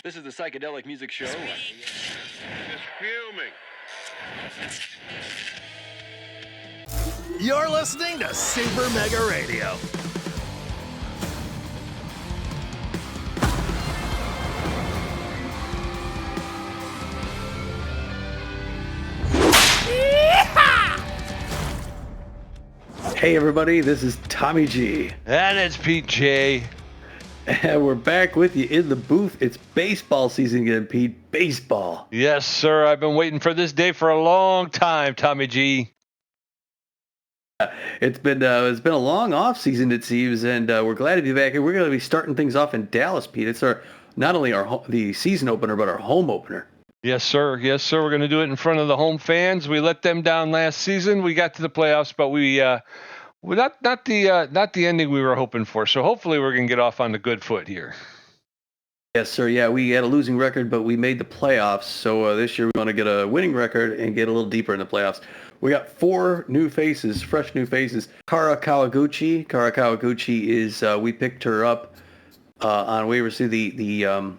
This is the Psychedelic Music Show. Just fuming. You're listening to Super Mega Radio. Hey everybody, this is Tommy G. And it's Pete J. And we're back with you in the booth. It's baseball season again, Pete. Baseball. Yes, sir. I've been waiting for this day for a long time, Tommy G. It's been a long off season, it seems, and we're glad to be back here. We're going to be starting things off in Dallas, Pete. It's not only the season opener, but our home opener. Yes, sir. Yes, sir. We're going to do it in front of the home fans. We let them down last season. We got to the playoffs, but we not the ending we were hoping for. So hopefully we're going to get off on the good foot here. Yes, sir. Yeah, we had a losing record, but we made the playoffs. So this year we want to get a winning record and get a little deeper in the playoffs. We got four new faces, fresh new faces. Kara Kawaguchi. Kara Kawaguchi is we picked her up on waivers through the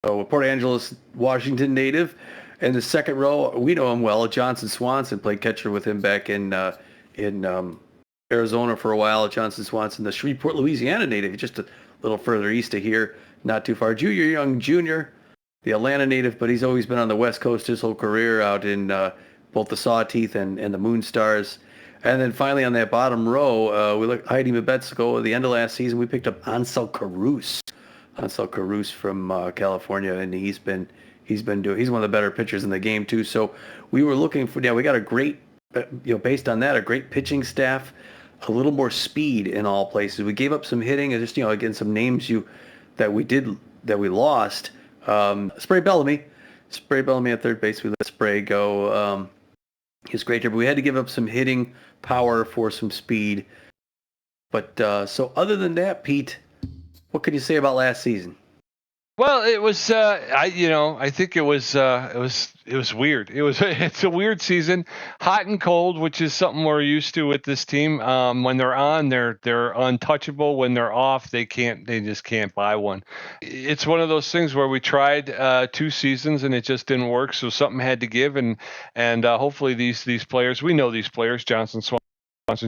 Port Angeles, Washington native. And the second row, we know him well. Johnson Swanson played catcher with him back in Arizona for a while. Johnson Swanson, the Shreveport, Louisiana native, just a little further east of here, not too far. Junior Young Jr., the Atlanta native, but he's always been on the West Coast his whole career out in both the Sawteeth and the Moonstars. And then finally on that bottom row, we look Heidi Mabetsko. At the end of last season, we picked up Ansel Caruso. Ansel Caruso from California, and he's one of the better pitchers in the game too. So we were looking for, we got a great, based on that, a great pitching staff, a little more speed in all places. We gave up some hitting, and just again some names that we lost. Spray Bellamy at third base. We let Spray go. He's great here, but we had to give up some hitting power for some speed. But so other than that, Pete, what can you say about last season? Well, it was I think it was weird. It's a weird season, hot and cold, which is something we're used to with this team. When they're on, they're untouchable. When they're off, they just can't buy one. It's one of those things where we tried 2 seasons and it just didn't work, so something had to give, and hopefully these players, we know these players, Johnson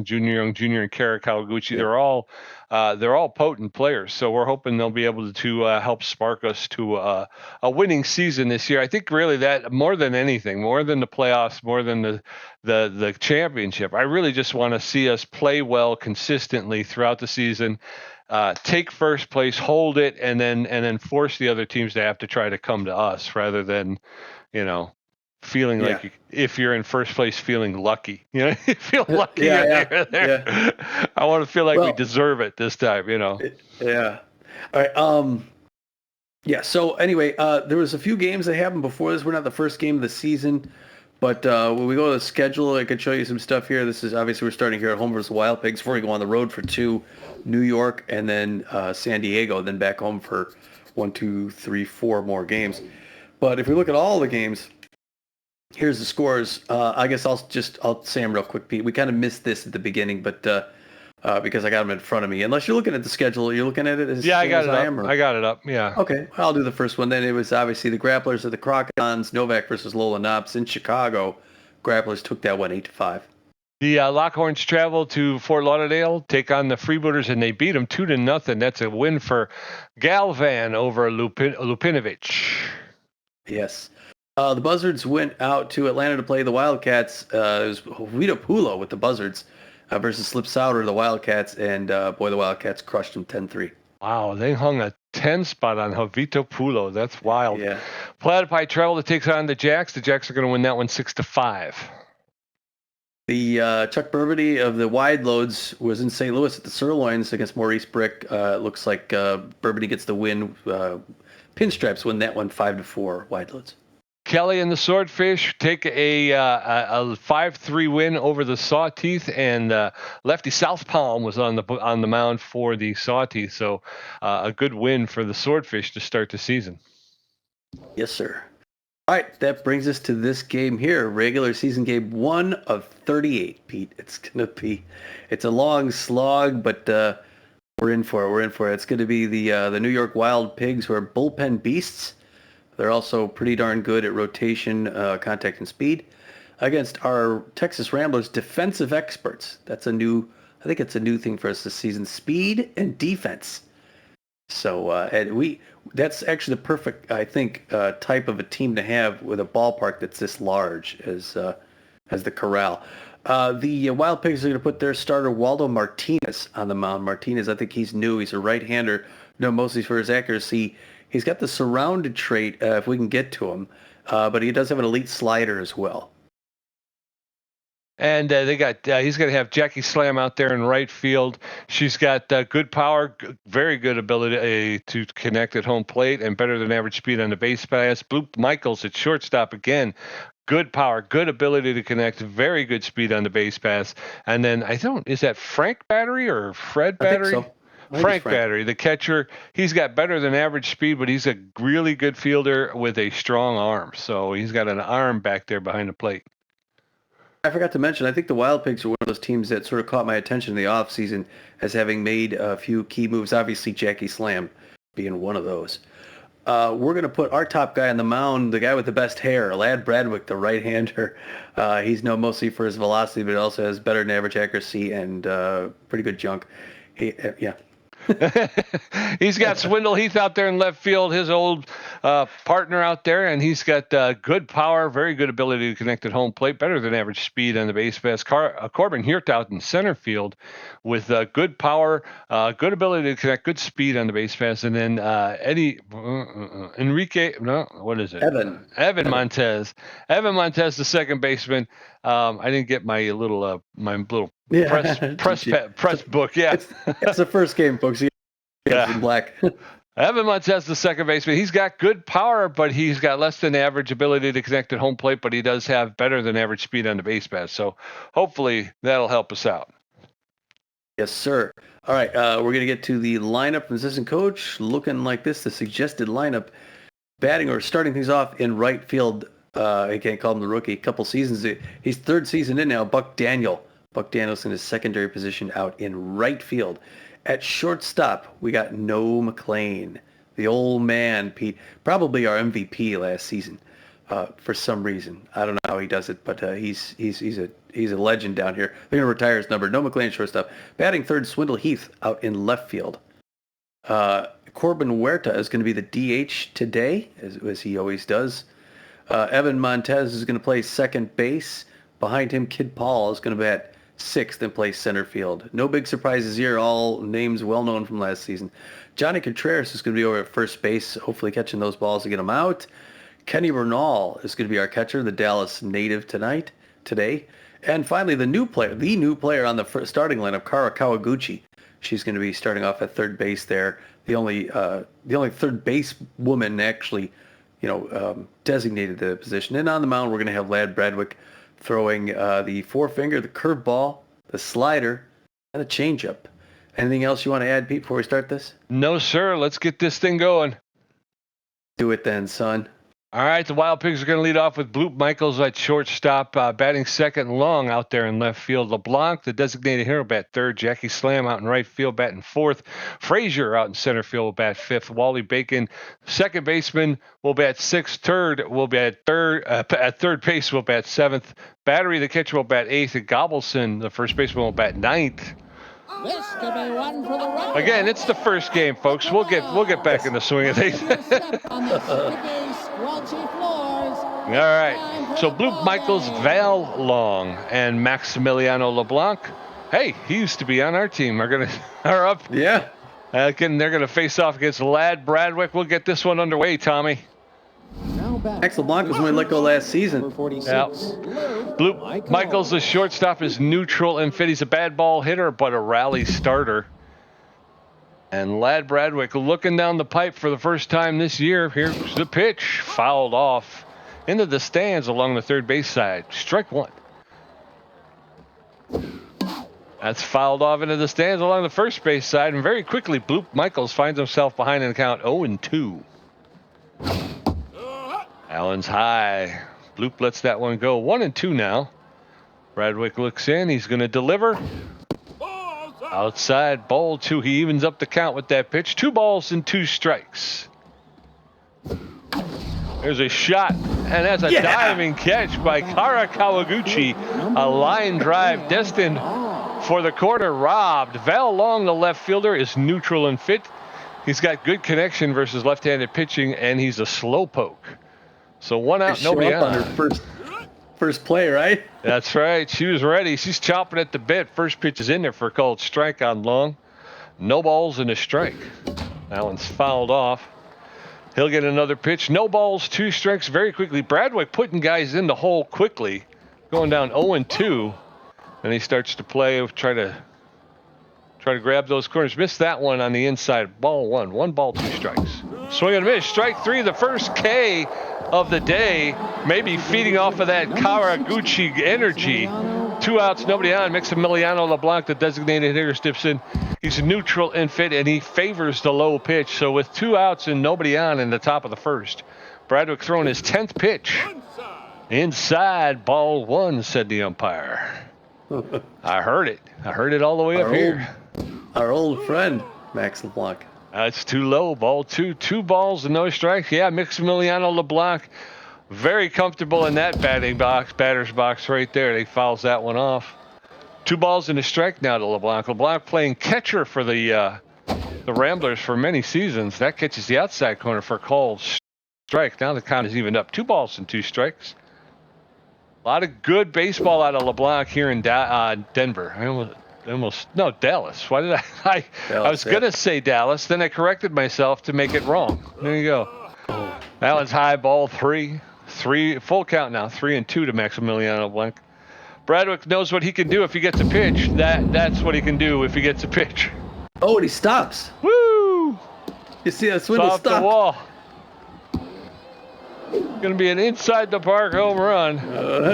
Junior Young Jr. and Kara Kawaguchi, yeah. They're all potent players, so we're hoping they'll be able to help spark us to a winning season this year. I think really that more than anything, more than the playoffs, more than the championship, I really just want to see us play well consistently throughout the season, take first place, hold it, and then force the other teams to have to try to come to us rather than, feeling like if you're in first place, feeling lucky, you feel lucky. Yeah. I want to feel like we deserve it this time, Yeah. All right. Yeah. So anyway, there was a few games that happened before this. We're not the first game of the season, but when we go to the schedule, I could show you some stuff here. This is obviously we're starting here at home versus Wild Pigs before we go on the road for 2, New York, and then San Diego, then back home for 1, 2, 3, 4 more games. But if we look at all the games, here's the scores. I guess I'll say them real quick, Pete. We kind of missed this at the beginning, but because I got them in front of me. Unless you're looking at the schedule, you're looking at it as I got it up. I got it up. Yeah. Okay, I'll do the first one. Then it was obviously the Grapplers at the Crocodons, Novak versus Lola Knops in Chicago. Grapplers took that one 8-5. The Lockhorns traveled to Fort Lauderdale, take on the Freebooters, and they beat them 2-0. That's a win for Galvan over Lupinovich. Yes. The Buzzards went out to Atlanta to play the Wildcats. It was Vito Pulo with the Buzzards versus Slip Souter, the Wildcats, and the Wildcats crushed them 10-3. Wow, they hung a 10 spot on Jovito Pulo. That's wild. Yeah. Platypi travel to take on the Jacks. The Jacks are going to win that one 6-5. The Chuck Burbity of the Wide Loads was in St. Louis at the Sirloins against Maurice Brick. Looks like Burbity gets the win. Pinstripes win that one 5-4. Wide Loads. Kelly and the Swordfish take a 5-3 win over the Sawteeth, and lefty South Palm was on the mound for the Sawteeth. So a good win for the Swordfish to start the season. Yes, sir. All right, that brings us to this game here, regular season game 1 of 38, Pete. It's a long slog, but We're in for it. We're in for it. It's going to be the New York Wild Pigs, who are bullpen beasts. They're also pretty darn good at rotation, contact, and speed, against our Texas Ramblers defensive experts. I think it's a new thing for us this season: speed and defense. So that's actually the perfect, I think, type of a team to have with a ballpark that's this large as the Corral. The Wild Pigs are going to put their starter Waldo Martinez on the mound. Martinez, I think he's new. He's a right-hander, known mostly for his accuracy. He's got the surrounded trait, if we can get to him, but he does have an elite slider as well. And he's going to have Jackie Slam out there in right field. She's got good power, very good ability to connect at home plate, and better than average speed on the base pass. Bloop Michaels at shortstop again. Good power, good ability to connect, very good speed on the base pass. And then is that Frank Battery or Fred Battery? I think so. Frank Battery, the catcher. He's got better than average speed, but he's a really good fielder with a strong arm. So he's got an arm back there behind the plate. I forgot to mention, I think the Wild Pigs are one of those teams that sort of caught my attention in the offseason as having made a few key moves, obviously Jackie Slam being one of those. We're going to put our top guy on the mound, the guy with the best hair, Lad Bradwick, the right-hander. He's known mostly for his velocity, but he also has better than average accuracy and pretty good junk. He's got Swindle Heath out there in left field, his old partner out there, and he's got good power, very good ability to connect at home plate, better than average speed on the base pass. Corbin Hirt out in center field with good power, good ability to connect, good speed on the base pass, and then Evan Montez. Evan Montez, the second baseman. I didn't get my little press book. Yeah, it's the first game, folks. Yeah, in black. Evan Montez, the second baseman. He's got good power, but he's got less than average ability to connect at home plate. But he does have better than average speed on the base pass. So hopefully that'll help us out. Yes, sir. All right, we're gonna get to the lineup from assistant coach. Looking like this, the suggested lineup. Batting or starting things off in right field. I can't call him the rookie. A couple seasons. He's third season in now. Buck Daniel. Buck Daniel's in his secondary position out in right field. At shortstop, we got Noah McLean, the old man, Pete. Probably our MVP last season, for some reason. I don't know how he does it, but he's a legend down here. They're gonna retire his number. Noah McLean shortstop. Batting third, Swindle Heath out in left field. Corbin Huerta is going to be the DH today, as he always does. Evan Montez is going to play second base. Behind him, Kid Paul is going to bat sixth and play center field. No big surprises here. All names well known from last season. Johnny Contreras is going to be over at first base, hopefully catching those balls to get them out. Kenny Bernal is going to be our catcher, the Dallas native today. And finally, the new player on the starting lineup, Kara Kawaguchi. She's going to be starting off at third base there. The only third base woman actually, designated the position. And on the mound, we're going to have Lad Bradwick throwing the forefinger, the curveball, the slider, and the changeup. Anything else you want to add, Pete, before we start this? No, sir. Let's get this thing going. Do it then, son. All right, the Wild Pigs are going to lead off with Bloop Michaels at shortstop, batting second, Long out there in left field. LeBlanc, the designated hero, bat third. Jackie Slam out in right field, batting fourth. Frazier out in center field will bat fifth. Wally Bacon, second baseman, will bat sixth. Third will bat third. At third base will bat seventh. Battery, the catcher, will bat eighth. And Gobelson, the first baseman, will bat ninth. This could be one for the Ramblers. Again, it's the first game, folks. We'll get back in the swing of things. All right. So Bloop Michaels, Val Long, and Maximiliano LeBlanc. Hey, he used to be on our team. Are up. Yeah. Again, they're gonna face off against Lad Bradwick. We'll get this one underway, Tommy. Max LeBlanc was when we let go last season. Yeah. Bloop Michaels, the shortstop, is neutral and fit. He's a bad ball hitter, but a rally starter. And Lad Bradwick looking down the pipe for the first time this year. Here's the pitch. Fouled off into the stands along the third base side. Strike one. That's fouled off into the stands along the first base side. And very quickly, Bloop Michaels finds himself behind in the count 0-2. Allen's high. Bloop lets that one go. 1-2 now. Bradwick looks in. He's going to deliver. Outside, ball 2. He evens up the count with that pitch. 2 balls and 2 strikes. There's a shot, and that's a diving catch by Kara Kawaguchi. A line drive destined for the corner, robbed. Val Long, the left fielder, is neutral and fit. He's got good connection versus left-handed pitching, and he's a slow poke. So 1 out, nobody on on. her first play, right? That's right. She was ready. She's chomping at the bit. First pitch is in there for a called strike on Long. No balls and a strike. That one's fouled off. He'll get another pitch. No balls, 2 strikes very quickly. Bradwick putting guys in the hole quickly. Going down 0-2. And he starts to play, try to grab those corners. Missed that one on the inside. Ball 1. 1 ball, 2 strikes. Swing and a miss. Strike 3, the first K of the day. Maybe feeding off of that Kawaguchi energy. 2 outs, nobody on. Maximiliano LeBlanc, the designated hitter, steps in. He's neutral and fit, and he favors the low pitch. So with 2 outs and nobody on in the top of the first, Bradwick throwing his 10th pitch. Inside, ball 1, said the umpire. I heard it. I heard it all the way up here. Our old friend, Max LeBlanc. That's too low. Ball 2. 2 balls and no strikes. Yeah, Maximiliano LeBlanc, very comfortable in that batter's box right there. He fouls that one off. 2 balls and a strike now to LeBlanc. LeBlanc playing catcher for the Ramblers for many seasons. That catches the outside corner for a called strike. Now the count is evened up. 2 balls and 2 strikes. A lot of good baseball out of LeBlanc here in Denver. Dallas. Why did I was going to say Dallas, then I corrected myself to make it wrong. There you go. That one's high, ball 3. 3, full count now, 3-2 to Maximiliano LeBlanc. Bradwick knows what he can do if he gets a pitch. That's what he can do if he gets a pitch. Oh, and he stops. Woo! You see that swindle Off the wall. Going to be an inside the park home run.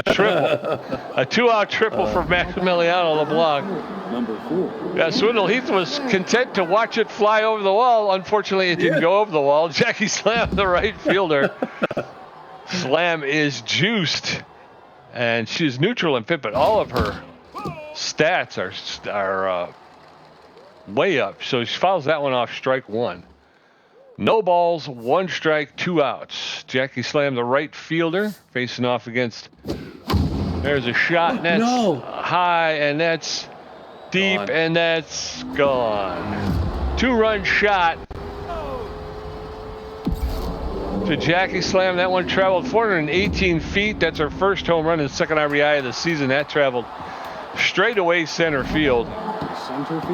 Triple. A 2-out triple for Maximiliano LeBlanc. Number 4. Yeah, Swindle Heath was content to watch it fly over the wall. Unfortunately, it didn't go over the wall. Jackie Slam, the right fielder. Slam is juiced. And she's neutral and fit, but all of her stats are way up. So she fouls that one off, strike 1. No balls, 1 strike, 2 outs. Jackie Slam, the right fielder, facing off against. There's a shot, and that's high, and that's deep, and that's gone. 2-run shot to Jackie Slam. That one traveled 418 feet. That's her first home run and second RBI of the season. That traveled straight away center field.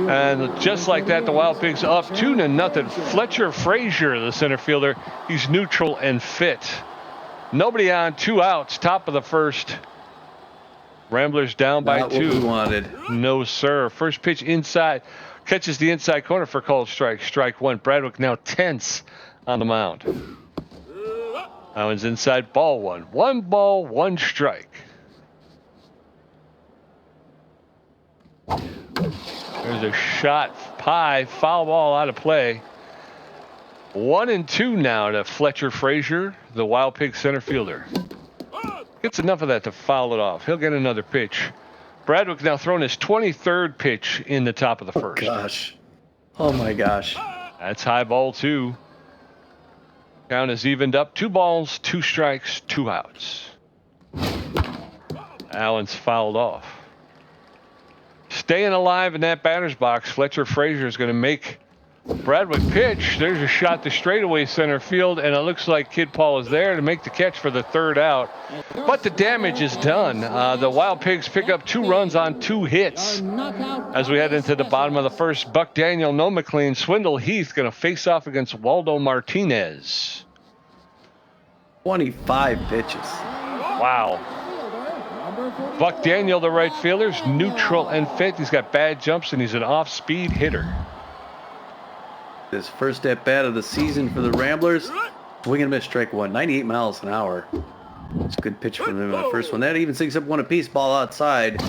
And just like that, the Wild Pigs up 2-0. Fletcher Frazier, the center fielder, he's neutral and fit. Nobody on, 2 outs, top of the first. Ramblers down by 2. Not what we wanted. No, sir. First pitch inside, catches the inside corner for called strike. Strike 1. Bradwick now tense on the mound. That one's inside, ball 1. 1 ball, 1 strike. There's a shot high, foul ball out of play. 1-2 now to Fletcher Frazier, the Wild Pig center fielder. Gets enough of that to foul it off. He'll get another pitch. Bradwick now throwing his 23rd pitch in the top of the first. Gosh. Oh my gosh. That's high, ball 2. Count is evened up. 2 balls, 2 strikes, 2 outs. Allen's fouled off. Staying alive in that batter's box, Fletcher Frazier is going to make Bradwick pitch. There's a shot to straightaway center field, and it looks like Kid Paul is there to make the catch for the 3rd out. But the damage is done. The Wild Pigs pick up 2 runs on 2 hits. As we head into the bottom of the first, Buck Daniel, no McLean, Swindle Heath going to face off against Waldo Martinez. 25 pitches. Wow. Buck Daniel, the right fielder, is neutral and fit. He's got bad jumps, and he's an off-speed hitter. This first at bat of the season for the Ramblers. Swing and miss, strike 1. 98 miles an hour. It's a good pitch from him on the first one. That even sinks up 1 apiece. Ball outside.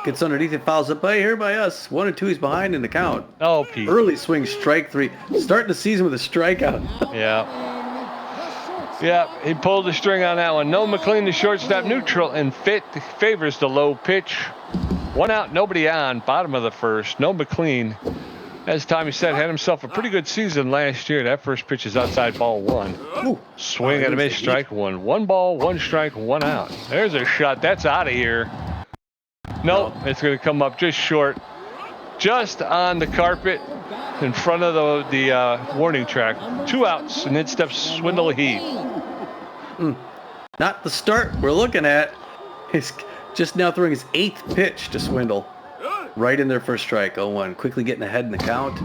Gets underneath it, fouls up by us. 1-2, he's behind in the count. Oh, Pete. Early swing, strike 3. Starting the season with a strikeout. Yeah. Yeah, he pulled the string on that one. No McLean, the shortstop, neutral and fit. Favors the low pitch. 1 out, nobody on. Bottom of the first. No McLean. As Tommy said, had himself a pretty good season last year. That first pitch is outside ball 1. Ooh. Swing and a miss, strike 1. 1 ball, 1 strike, 1 out. There's a shot. That's out of here. Nope, it's going to come up just short. Just on the carpet in front of the warning track. 2 outs, and in steps Swindle Heath. Not the start we're looking at. He's just now throwing his 8th pitch to Swindle. Right in their first strike. 0-1. Quickly getting ahead in the count.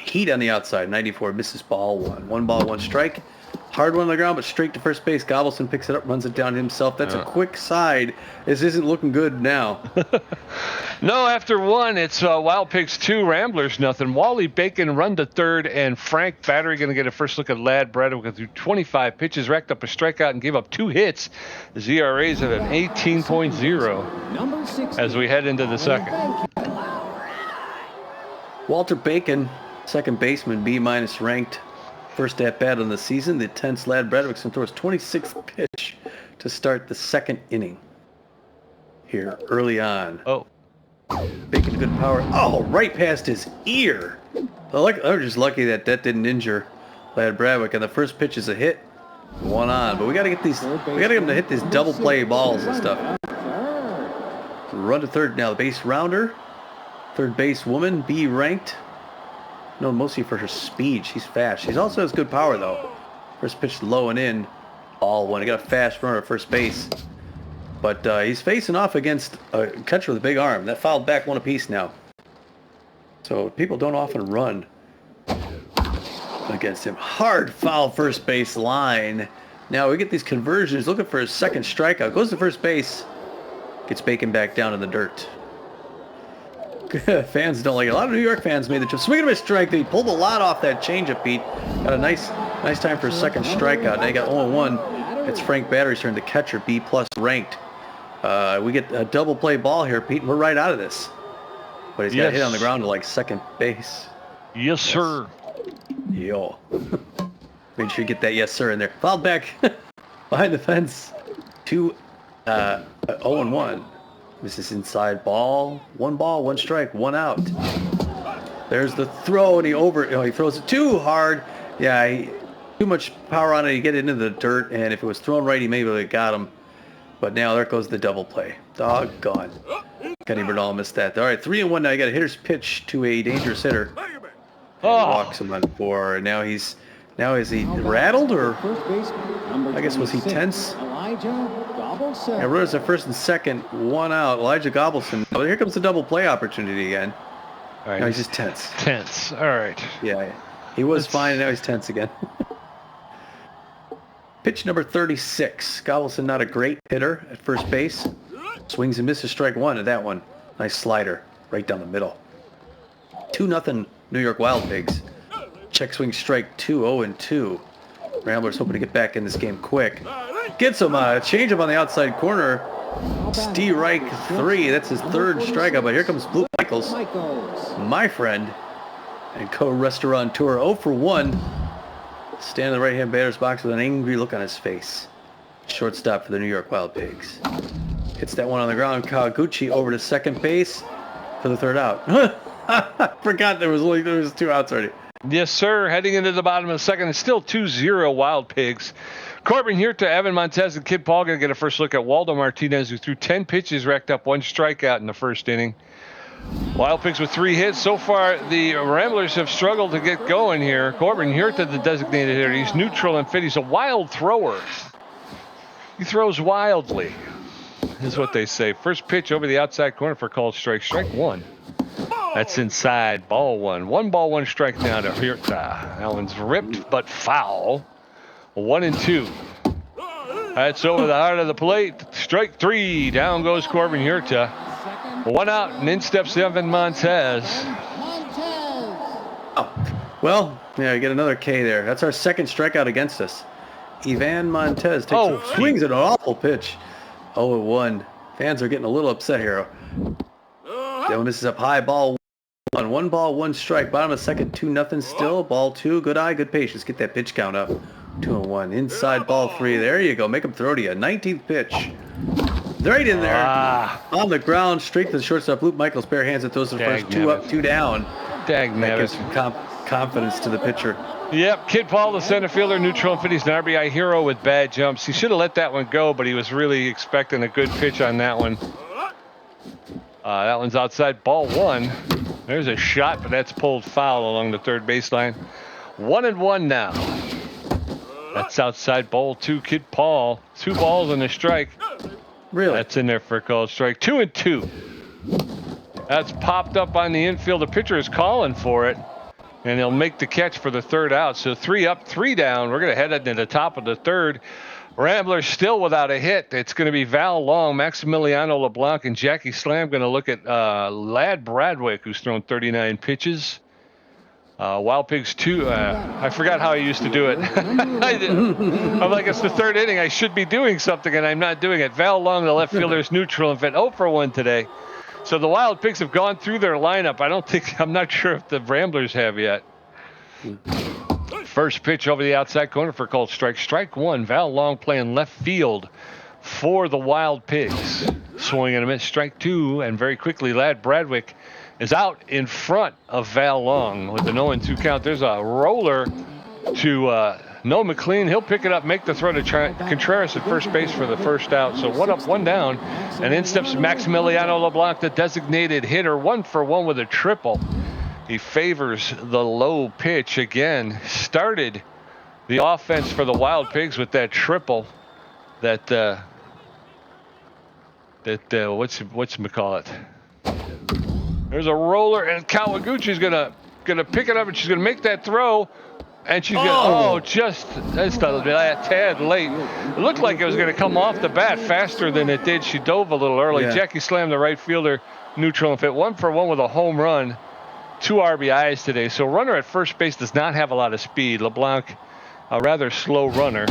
Heat on the outside. 94 misses ball 1. 1 ball, 1 strike. Hard one on the ground, but straight to first base. Gobbleson picks it up, runs it down himself. That's a quick side. This isn't looking good now. No, after 1, it's Wild Pigs 2, Ramblers nothing. Wally Bacon run to third, and Frank Battery going to get a first look at Lad Bradwick through 25 pitches, racked up a strikeout, and gave up 2 hits. The ZRA's at an 18.0 as we head into the second. Walter Bacon, second baseman, B- ranked. First at bat on the season. The tense Lad Bradwickson throws 26th pitch to start the second inning. Here early on. Oh. Bacon good power. Oh, right past his ear. They're just lucky that didn't injure Lad Bradwick. And the first pitch is a hit. 1 on. But we got to get these. We got to get them to hit these double play balls and stuff. Run to third now. The base rounder. Third base woman. B ranked. No, mostly for her speed. She's fast. She also has good power, though. First pitch low and in. Ball 1. He got a fast runner at first base. But he's facing off against a catcher with a big arm. That fouled back 1 apiece now. So people don't often run against him. Hard foul first base line. Now we get these conversions. Looking for his second strikeout. Goes to first base. Gets Bacon back down in the dirt. Fans don't like it. A lot of New York fans made the trip. Swing and a strike. They pulled a lot off that changeup, Pete. Got a nice time for a second strikeout. Now you got 0-1. It's Frank Battery's turn. The catcher, B+ ranked. We get a double play ball here, Pete, and we're right out of this. But he's got hit on the ground to like second base. Yes, sir. Yo. Make sure you get that yes, sir in there. Fouled back behind the fence. 0-1. This is inside ball. 1 ball, 1 strike, 1 out. There's the throw, and he throws it too hard. Yeah, too much power on it. You get it into the dirt, and if it was thrown right, he maybe would have got him. But now there goes the double play. Doggone. Kenny Bernal missed that. All right, 3-1 now. You got a hitter's pitch to a dangerous hitter. Walks him on 4. Now is he rattled, or I guess was he tense? Yeah, runners at first and second, 1 out. Elijah Gobbleson. But here comes the double play opportunity again. All right. Now he's just tense. Tense. All right. Yeah. He was fine, and now he's tense again. Pitch number 36. Gobbleson, not a great hitter at first base. Swings and misses strike 1 at that one. Nice slider right down the middle. 2-0 New York Wild Pigs. Check swing strike 2, 0-2. Ramblers hoping to get back in this game quick. Gets him a changeup on the outside corner. Strike 3. That's his 3rd strikeout. But here comes Blue Michaels, my friend and co-restaurateur. 0-1. Standing in the right-hand batter's box with an angry look on his face. Shortstop for the New York Wild Pigs. Hits that one on the ground. Kawaguchi over to second base for the 3rd out. Forgot there was 2 outs already. Yes, sir. Heading into the bottom of the second. It's still 2-0 Wild Pigs. Corbin here to Evan Montez and Kid Paul going to get a first look at Waldo Martinez, who threw 10 pitches, racked up 1 strikeout in the first inning. Wild Pigs with 3 hits. So far, the Ramblers have struggled to get going here. Corbin here to the designated hitter. He's neutral and fit. He's a wild thrower. He throws wildly, is what they say. First pitch over the outside corner for called strike. Strike 1. That's inside. Ball 1. 1 ball, 1 strike now to Hirta. That one's ripped but foul. 1-2. That's over the heart of the plate. Strike 3. Down goes Corbin Hirta. 1 out, and in steps Evan Montez. Oh, well, yeah, you get another K there. That's our 2nd strikeout against us. Evan Montez takes swings at an awful pitch. 0-1. Fans are getting a little upset here. That one misses up high. Ball 1. 1 ball, 1 strike. Bottom of second, 2-0 still. Ball 2. Good eye, good patience. Get that pitch count up. 2-1. Inside ball 3. There you go. Make him throw to you. 19th pitch. right in there. Ah. On the ground, straight to the shortstop loop. Michael's bare hands at those the first two up, two down. Dag That gives some confidence to the pitcher. Yep, Kid Paul, the center fielder, neutral and fit. He's an RBI hero with bad jumps. He should have let that one go, but he was really expecting a good pitch on that one. That one's outside, ball one. There's a shot, but that's pulled foul along the third baseline. 1-1 now. That's outside, ball two, Kid Paul. 2 balls and a strike. Really? That's in there for a called strike. 2-2. That's popped up on the infield. The pitcher is calling for it, and he'll make the catch for the third out. So 3 up, 3 down. We're going to head into the top of the third. Ramblers still without a hit. It's going to be Val Long, Maximiliano LeBlanc, and Jackie Slam going to look at Lad Bradwick, who's thrown 39 pitches. Wild Pigs 2. I forgot how I used to do it. I'm like, it's the third inning. I should be doing something, and I'm not doing it. Val Long, the left fielder, is neutral and fit. 0 for 1 today. So the Wild Pigs have gone through their lineup. I'm not sure if the Ramblers have yet. First pitch over the outside corner for called strike. Strike one. Val Long playing left field for the Wild Pigs. Swing and a miss. Strike two. And very quickly, Lad Bradwick is out in front of Val Long with the 0-2 count. There's a roller to Noah McLean. He'll pick it up, make the throw to Contreras at first base for the first out. So 1 up, 1 down. And in steps Maximiliano LeBlanc, the designated hitter, 1 for 1 with a triple. He favors the low pitch again. Started the offense for the Wild Pigs with that triple. That whatchamacallit? There's a roller, and Kawaguchi's gonna pick it up, and she's gonna make that throw, and she's gonna just that's a tad late. It looked like it was gonna come off the bat faster than it did. She dove a little early. Yeah. Jackie Slam, the right fielder, neutral and fit, 1 for 1 with a home run. 2 RBIs today. So runner at first base does not have a lot of speed. LeBlanc, a rather slow runner.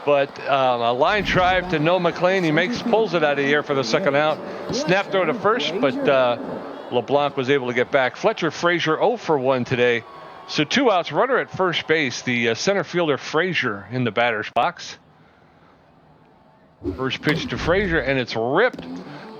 But a line drive to Noah McLean. He pulls it out of the air for the second out. Snap throw to first, but LeBlanc was able to get back. Fletcher Frazier 0 for 1 today. So 2 outs, runner at first base. The center fielder Frazier in the batter's box. First pitch to Frazier, and it's ripped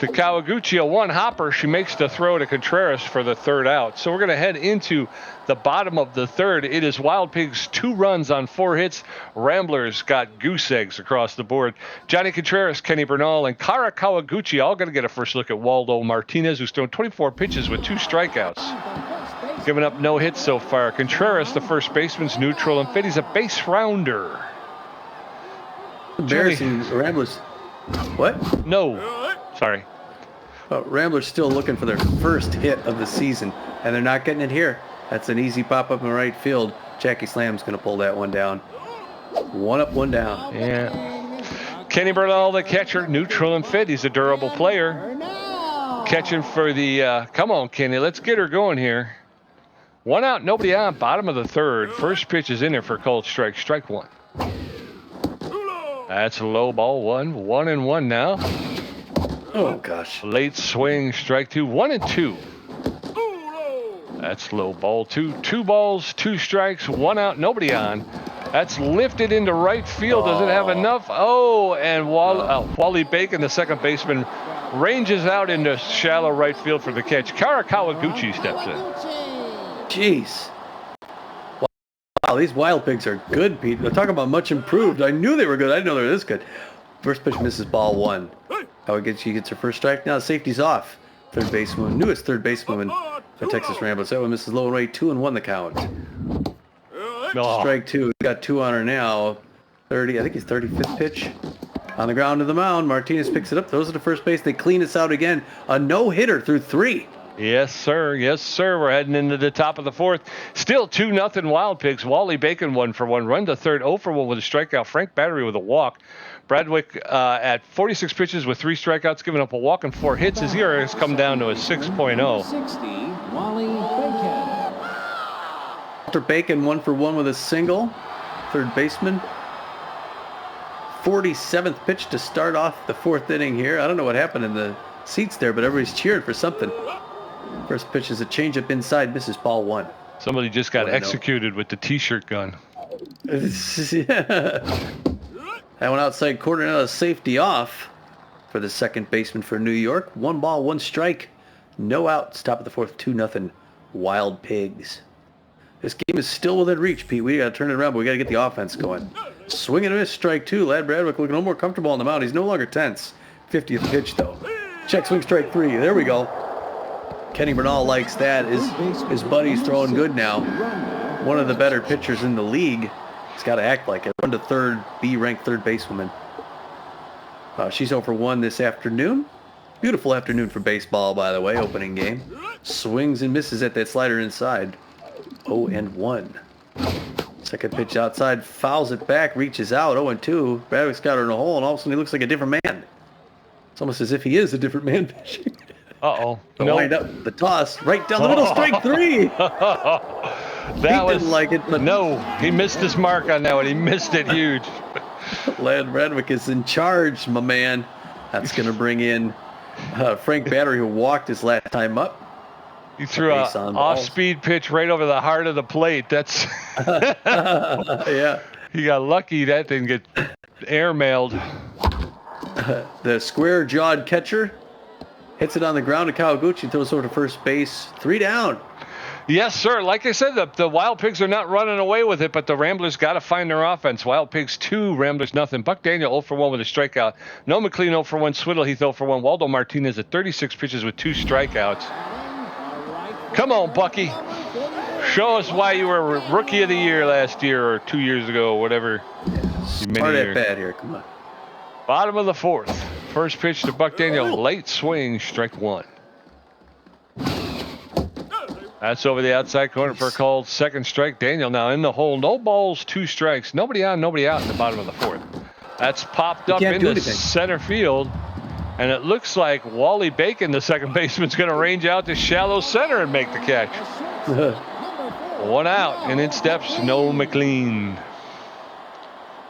to Kawaguchi, a 1 hopper. She makes the throw to Contreras for the third out. So we're going to head into the bottom of the third. It is Wild Pigs 2 runs on 4 hits. Ramblers got goose eggs across the board. Johnny Contreras, Kenny Bernal, and Kara Kawaguchi all going to get a first look at Waldo Martinez, who's thrown 24 pitches with 2 strikeouts. Giving up no hits so far. Contreras, the first baseman's neutral and fit. He's a base rounder. Embarrassing. Ramblers. What? No. Sorry. Ramblers still looking for their first hit of the season, and they're not getting it here. That's an easy pop-up in right field. Jackie Slam's going to pull that one down. 1 up, 1 down. Yeah. Kenny Bernal, the catcher, neutral and fit. He's a durable player. Catching for the, come on, Kenny, let's get her going here. 1 out, nobody on, bottom of the third. First pitch is in there for a called strike. Strike one. That's a low ball one. 1-1 now. Oh, gosh. Late swing, strike two. 1-2. That's low ball two. 2 balls, 2 strikes, 1 out, nobody on. That's lifted into right field. Does it have enough? Oh, and Wally Bacon, the second baseman, ranges out into shallow right field for the catch. Kara Kawaguchi steps in. Jeez. Wow, these Wild Pigs are good, Pete. They're talking about much improved. I knew they were good. I didn't know they were this good. First pitch misses, ball 1. She gets her first strike. Now safety's off. Third baseman, newest third baseman for Texas Ramblers. That one misses low and right, 2-1 the count. Oh. Strike 2. We got 2 on her now. 30. I think he's 35th pitch. On the ground to the mound. Martinez picks it up. Throws it to first base. They clean us out again. A no-hitter through 3. Yes, sir. Yes, sir. We're heading into the top of the fourth. Still 2-0 Wild Pigs. Wally Bacon 1 for 1. Run to third, 0 for 1 with a strikeout. Frank Battery with a walk. Bradwick at 46 pitches with 3 strikeouts, giving up a walk and 4 hits. His ERA has come down to a 6.0. 60, Wally Bacon. Walter Bacon 1 for 1 with a single. Third baseman. 47th pitch to start off the 4th inning here. I don't know what happened in the seats there, but everybody's cheering for something. First pitch is a changeup inside, misses ball 1. Somebody just got executed with the T-shirt gun. Yeah. That one outside corner, now a safety off for the second baseman for New York. 1 ball, 1 strike. No outs. Top of the fourth, 2-0. Wild Pigs. This game is still within reach, Pete. We got to turn it around, but we got to get the offense going. Swing and a miss, strike 2. Lad Bradwick looking a little more comfortable on the mound. He's no longer tense. 50th pitch, though. Check swing, strike 3. There we go. Kenny Bernal likes that. His buddy's throwing good now. One of the better pitchers in the league. He's got to act like it. Run to third, B-ranked third basewoman. She's 0 for 1 this afternoon. Beautiful afternoon for baseball, by the way. Opening game. Swings and misses at that slider inside. 0-1. Second pitch outside. Fouls it back. Reaches out. 0-2. Bradwick's got her in a hole, and all of a sudden he looks like a different man. It's almost as if he is a different man pitching. Uh-oh. Wind up the toss. Right down the middle. Strike 3. That was didn't like it, but no, he missed his mark on that one. He missed it huge. Lad Bradwick is in charge, my man. That's going to bring in Frank Battery, who walked his last time up. He threw a off-speed pitch right over the heart of the plate. That's yeah. He got lucky that didn't get airmailed. The square-jawed catcher hits it on the ground to Kawaguchi, throws over to first base. 3 down. Yes, sir. Like I said, the Wild Pigs are not running away with it, but the Ramblers got to find their offense. Wild Pigs 2, Ramblers nothing. Buck Daniel 0 for 1 with a strikeout. Noah McLean 0 for 1. Swiddle Heath 0 for 1. Waldo Martinez at 36 pitches with 2 strikeouts. Come on, Bucky. Show us why you were Rookie of the Year last year or 2 years ago, whatever. Start at bat here. Come on. Bottom of the fourth. First pitch to Buck Daniel. Late swing, strike 1. That's over the outside corner for a called second strike. Daniel now in the hole. No balls, 2 strikes. Nobody on, nobody out in the bottom of the fourth. That's popped up into center field. And it looks like Wally Bacon, the second baseman, is going to range out to shallow center and make the catch. 1 out, and in steps Noah McLean.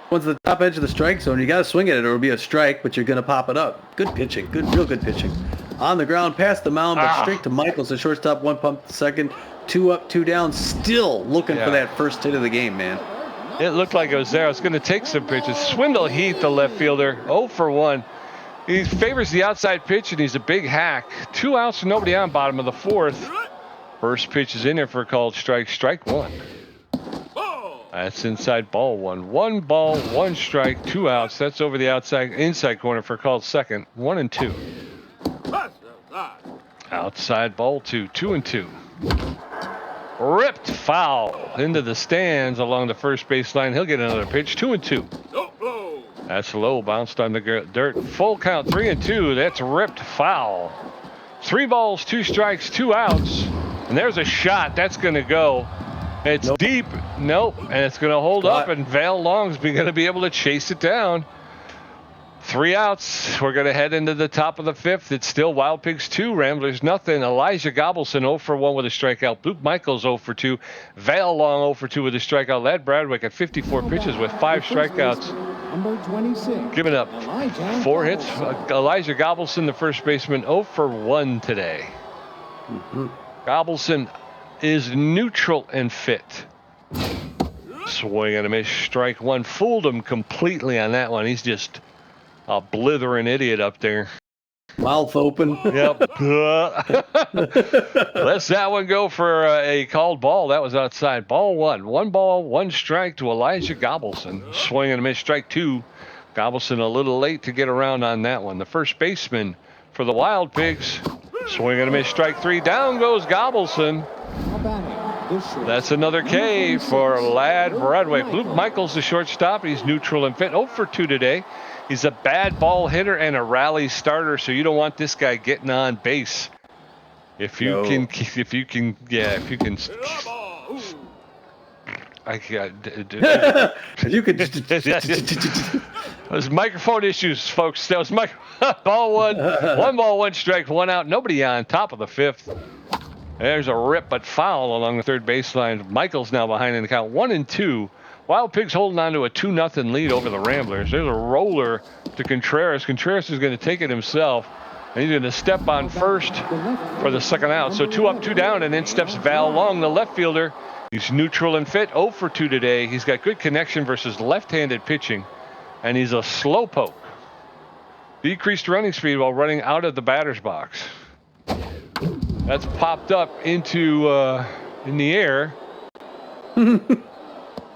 One's the top edge of the strike zone. You got to swing at it or it'll be a strike, but you're going to pop it up. Good pitching. Real good pitching. On the ground, past the mound, but straight to Michaels, the shortstop, 1 pump to second, 2 up, 2 down. Still looking for that first hit of the game, man. It looked like it was there. It's going to take some pitches. Swindle Heath, the left fielder, 0 for 1. He favors the outside pitch, and he's a big hack. 2 outs and nobody on, bottom of the fourth. First pitch is in there for a called strike. Strike 1. That's inside ball 1. 1 ball, 1 strike, 2 outs. That's over the inside corner for a called second. 1-2. Outside ball 2. 2-2. Ripped foul into the stands along the first baseline. He'll get another pitch. 2-2. That's low, bounced on the dirt. Full count, 3-2. That's ripped foul. 3 balls, 2 strikes, 2 outs. And there's a shot. That's going to go. It's deep. Nope. And it's going to hold up, and Val Long's going to be able to chase it down. 3 outs. We're going to head into the top of the 5th. It's still Wild Pigs 2, Ramblers nothing. Elijah Gobelson 0 for 1 with a strikeout. Luke Michaels 0 for 2. Val Long 0 for 2 with a strikeout. Lad Bradwick at 54 pitches with 5 strikeouts. Number 26. Giving up 4 hits. Elijah Gobelson, the first baseman, 0 for 1 today. Gobelson is neutral and fit. Swing and a miss, strike 1. Fooled him completely on that one. He's just a blithering idiot up there. Mouth open. Yep. Let's that one go for a called ball. That was outside. Ball 1. 1 ball, 1 strike to Elijah Gobelson. Swing and a miss, strike 2. Gobelson a little late to get around on that one. The first baseman for the Wild Pigs. Swing and a miss, strike 3. Down goes Gobelson. That's another K for Lad Bradwick. Luke Michaels, the shortstop. He's neutral and fit. 0 for 2 today. He's a bad ball hitter and a rally starter, so you don't want this guy getting on base. If you can. You could. Those microphone issues, folks. That was ball 1. 1 ball, 1 strike, 1 out. Nobody on. Top of the 5th. There's a rip, but foul along the third baseline. Michaels now behind in the count. 1-2. Wild Pigs holding on to a 2-0 lead over the Ramblers. There's a roller to Contreras. Contreras is going to take it himself, and he's going to step on first for the second out. So 2 up, 2 down, and in steps Val Long, the left fielder. He's neutral and fit. 0 for 2 today. He's got good connection versus left-handed pitching. and he's a slow poke. Decreased running speed while running out of the batter's box. That's popped up into in the air.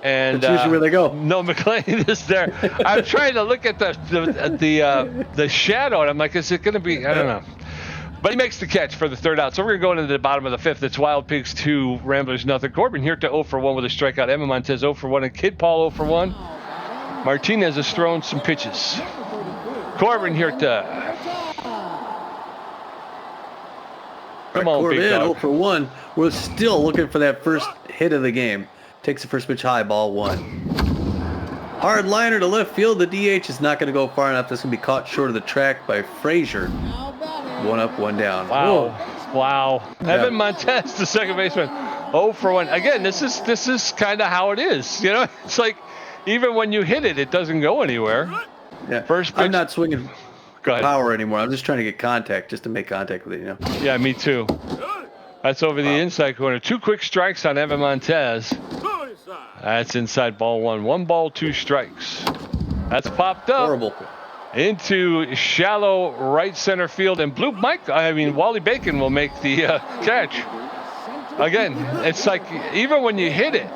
And that's usually where they go. No, McLean is there. I'm trying to look at the shadow, and I'm like, is it going to be? I don't know. But he makes the catch for the third out. So we're going to go into the bottom of the fifth. It's Wild Pigs 2, Ramblers nothing. Corbin here to 0 for 1 with a strikeout. Evan Montez 0 for 1, and Kid Paul 0 for 1. Martinez has thrown some pitches. Corbin here to. Come on, Corbin, big dog. 0 for 1. We're still looking for that first hit of the game. Takes the first pitch high, ball 1. Hard liner to left field. The DH is not going to go far enough. This is going to be caught short of the track by Frazier. 1 up, 1 down. Wow. Whoa. Wow. Yeah. Evan Montez, the second baseman, 0 for 1. Again, this is kind of how it is. You know, it's like even when you hit it, it doesn't go anywhere. Yeah. First pitch. I'm not swinging Go ahead. power anymore. I'm just trying to get contact, just to make contact with it, you know. Yeah, me too. That's over the inside corner. 2 quick strikes on Evan Montez. That's inside ball 1. 1 ball, 2 strikes. That's popped up. Horrible. Into shallow right center field, and Wally Bacon will make the catch. Again, it's like even when you hit it,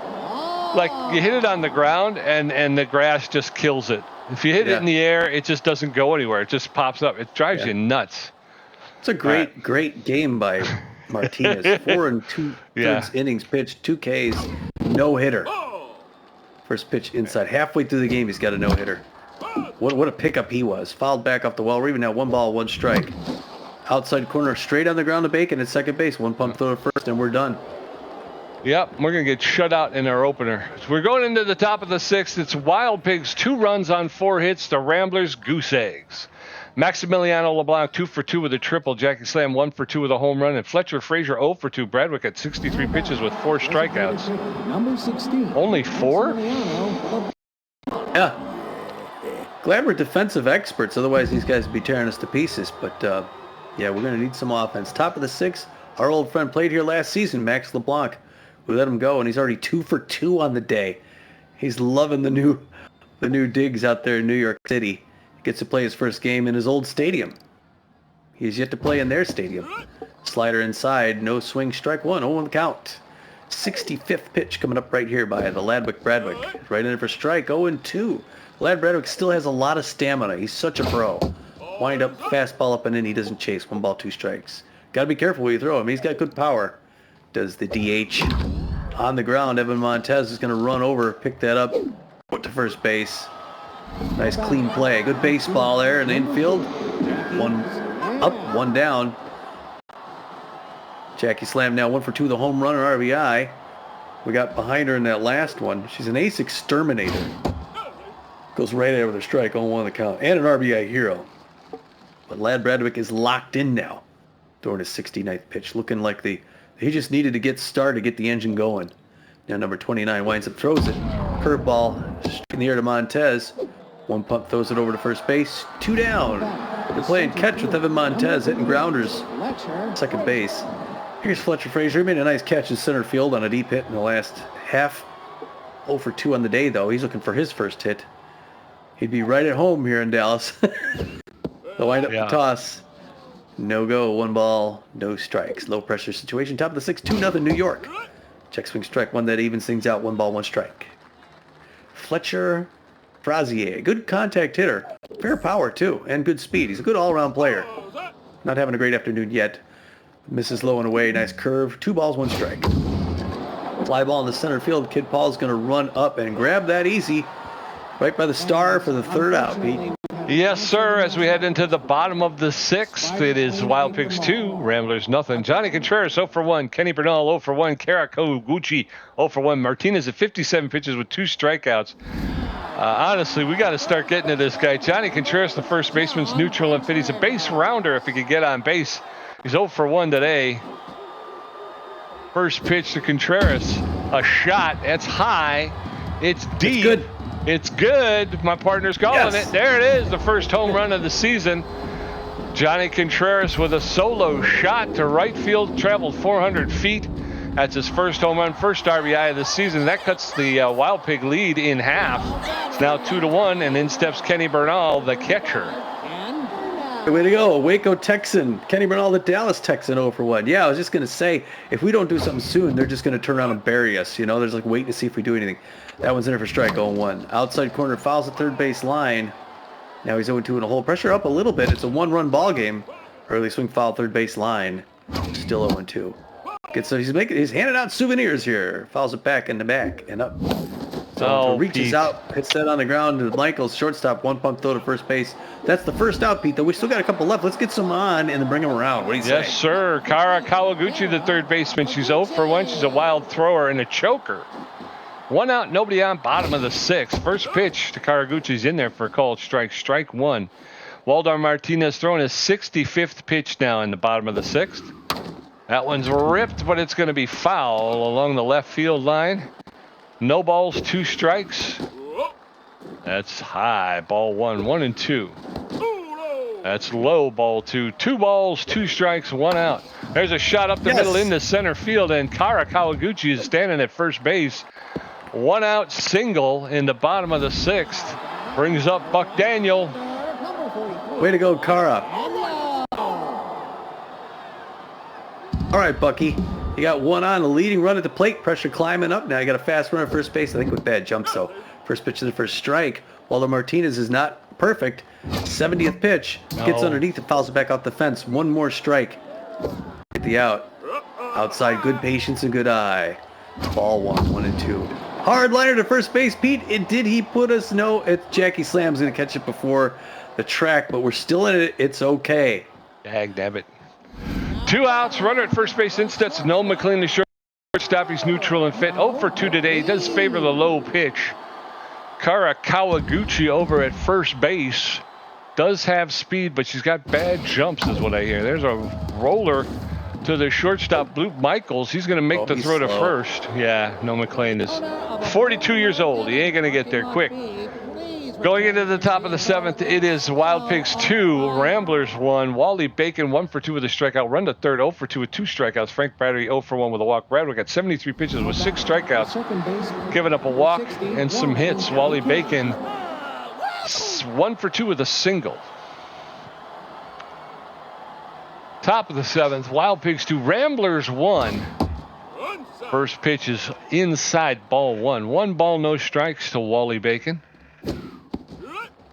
like you hit it on the ground and the grass just kills it. If you hit it in the air, it just doesn't go anywhere. It just pops up. It drives you nuts. It's a great game by Martinez. 4 and 2/3 innings pitched, 2 Ks, no hitter. First pitch inside. Halfway through the game, he's got a no hitter. What a pickup he was. Fouled back off the wall. We're even now 1 ball, 1 strike. Outside corner, straight on the ground to Bacon at second base. 1 pump throw to first, and we're done. Yep, we're going to get shut out in our opener. So we're going into the top of the 6th. It's Wild Pigs, 2 runs on 4 hits. The Ramblers, goose eggs. Maximiliano LeBlanc, 2 for 2 with a triple. Jackie Slam, 1 for 2 with a home run. And Fletcher Frazier, 0 for 2. Bradwick at 63 pitches with 4 strikeouts. Number 16. Only 4? Yeah. Glad we're defensive experts. Otherwise, these guys would be tearing us to pieces. But, yeah, we're going to need some offense. Top of the 6th, our old friend played here last season, Max LeBlanc. We let him go, and he's already 2 for 2 on the day. He's loving the new digs out there in New York City. He gets to play his first game in his old stadium. He's yet to play in their stadium. Slider inside, no swing, strike 1, 0 on the count. 65th pitch coming up right here by the Ladwick Bradwick. Right in it for strike, 0-2. Lad Bradwick still has a lot of stamina. He's such a pro. Wind up, fastball up and in. He doesn't chase. 1 ball, 2 strikes. Got to be careful where you throw him. He's got good power. Does the DH. On the ground, Evan Montez is going to run over, pick that up, put to first base. Nice clean play. Good baseball there in the infield. 1 up, 1 down. Jackie Slam now 1 for 2, the home run or RBI. We got behind her in that last one. She's an ace exterminator. Goes right over the strike, 0-1 on the count. And an RBI hero. But Lad Bradwick is locked in now. Throwing his 69th pitch. Looking like he just needed to get started, get the engine going. Now number 29 winds up, throws it. Curveball in the air to Montez. 1 pump throws it over to first base. 2 down. They're playing catch with Evan Montez hitting grounders. Second base. Here's Fletcher Frazier. He made a nice catch in center field on a deep hit in the last half. 0 for 2 on the day, though. He's looking for his first hit. He'd be right at home here in Dallas. The wind up the toss. No go. 1 ball, no strikes. Low pressure situation. Top of the 6th, 2-0 New York. Check swing strike 1 that evens things out. 1 ball, 1 strike. Fletcher Frazier. Good contact hitter. Fair power, too, and good speed. He's a good all-around player. Not having a great afternoon yet. Misses low and away. Nice curve. 2 balls, 1 strike. Fly ball in the center field. Kid Paul's going to run up and grab that easy. Right by the star for the third out, Pete. Yes, sir. As we head into the bottom of the 6th, it is Wild Pigs 2, Ramblers nothing. Johnny Contreras 0 for 1. Kenny Bernal 0 for 1. Kara Koguchi 0 for 1. Martinez at 57 pitches with 2 strikeouts. Honestly, we got to start getting to this guy. Johnny Contreras, the first baseman's neutral and fit. He's a base rounder if he could get on base. He's 0 for 1 today. First pitch to Contreras. A shot. It's high. It's deep. It's good. It's good. My partner's calling it. There it is. The first home run of the season. Johnny Contreras with a solo shot to right field. Traveled 400 feet. That's his first home run, first RBI of the season. That cuts the Wild Pig lead in half. It's now 2-1, and in steps Kenny Bernal, the catcher. Way to go, Waco Texan. Kenny Bernal, the Dallas Texan, 0 for 1. Yeah, I was just going to say, if we don't do something soon, they're just going to turn around and bury us. You know, there's like waiting to see if we do anything. That one's in there for strike, 0-1. Outside corner, fouls the third base line. Now he's 0-2 in a hole. Pressure up a little bit. It's a one-run ball game. Early swing foul, third base line. Still 0-2. He's handing out souvenirs here. Fouls it back and up. So reaches Pete. out, hits that on the ground to Michaels, shortstop, one pump throw to first base. That's the first out, Pete, though. We still got a couple left. Let's get some on and then bring them around. What do you say? Yes, sir. Kara Kawaguchi, the third baseman. She's 0 for 1. She's a wild thrower and a choker. 1 out, nobody on, bottom of the 6th. First pitch to Kawaguchi's in there for a called strike. Strike 1. Waldar Martinez throwing his 65th pitch now in the bottom of the 6th. That one's ripped, but it's going to be foul along the left field line. No balls, 2 strikes. That's high, ball 1, 1-2. That's low, ball 2. 2 balls, 2 strikes, 1 out. There's a shot up the middle into center field, and Kara Kawaguchi is standing at first base. 1 out single in the bottom of the 6th. Brings up Buck Daniel. Way to go, Kara. All right, Bucky. You got 1 on, a leading run at the plate. Pressure climbing up now. You got a fast runner at first base, I think with bad jumps, though. First pitch to the first strike. Waldo Martinez is not perfect. 70th pitch. Gets underneath and fouls it back out the fence. 1 more strike. Get the out. Outside, good patience and good eye. Ball 1, 1-2. Hard liner to first base, Pete. Did he put us? No, Jackie Slam's going to catch it before the track, but we're still in it. It's okay. Dagnabbit. 2 outs, runner at first base. Instead, Noel McLean, the shortstop. He's neutral and fit. 0 for 2 today. He does favor the low pitch. Kara Kawaguchi over at first base. Does have speed, but she's got bad jumps is what I hear. There's a roller to the shortstop, Luke Michaels. He's going to make the throw to first. Yeah, Noel McLean is 42 years old. He ain't going to get there quick. Going into the top of the 7th, it is Wild Pigs 2, Ramblers 1. Wally Bacon 1 for 2 with a strikeout. Run to third, 0 for 2 with 2 strikeouts. Frank Battery 0 for 1 with a walk. Bradwick got 73 pitches with 6 strikeouts, giving up a walk and some hits. Wally Bacon 1 for 2 with a single. Top of the 7th, Wild Pigs 2, Ramblers 1. First pitch is inside, ball 1. 1 ball, no strikes to Wally Bacon.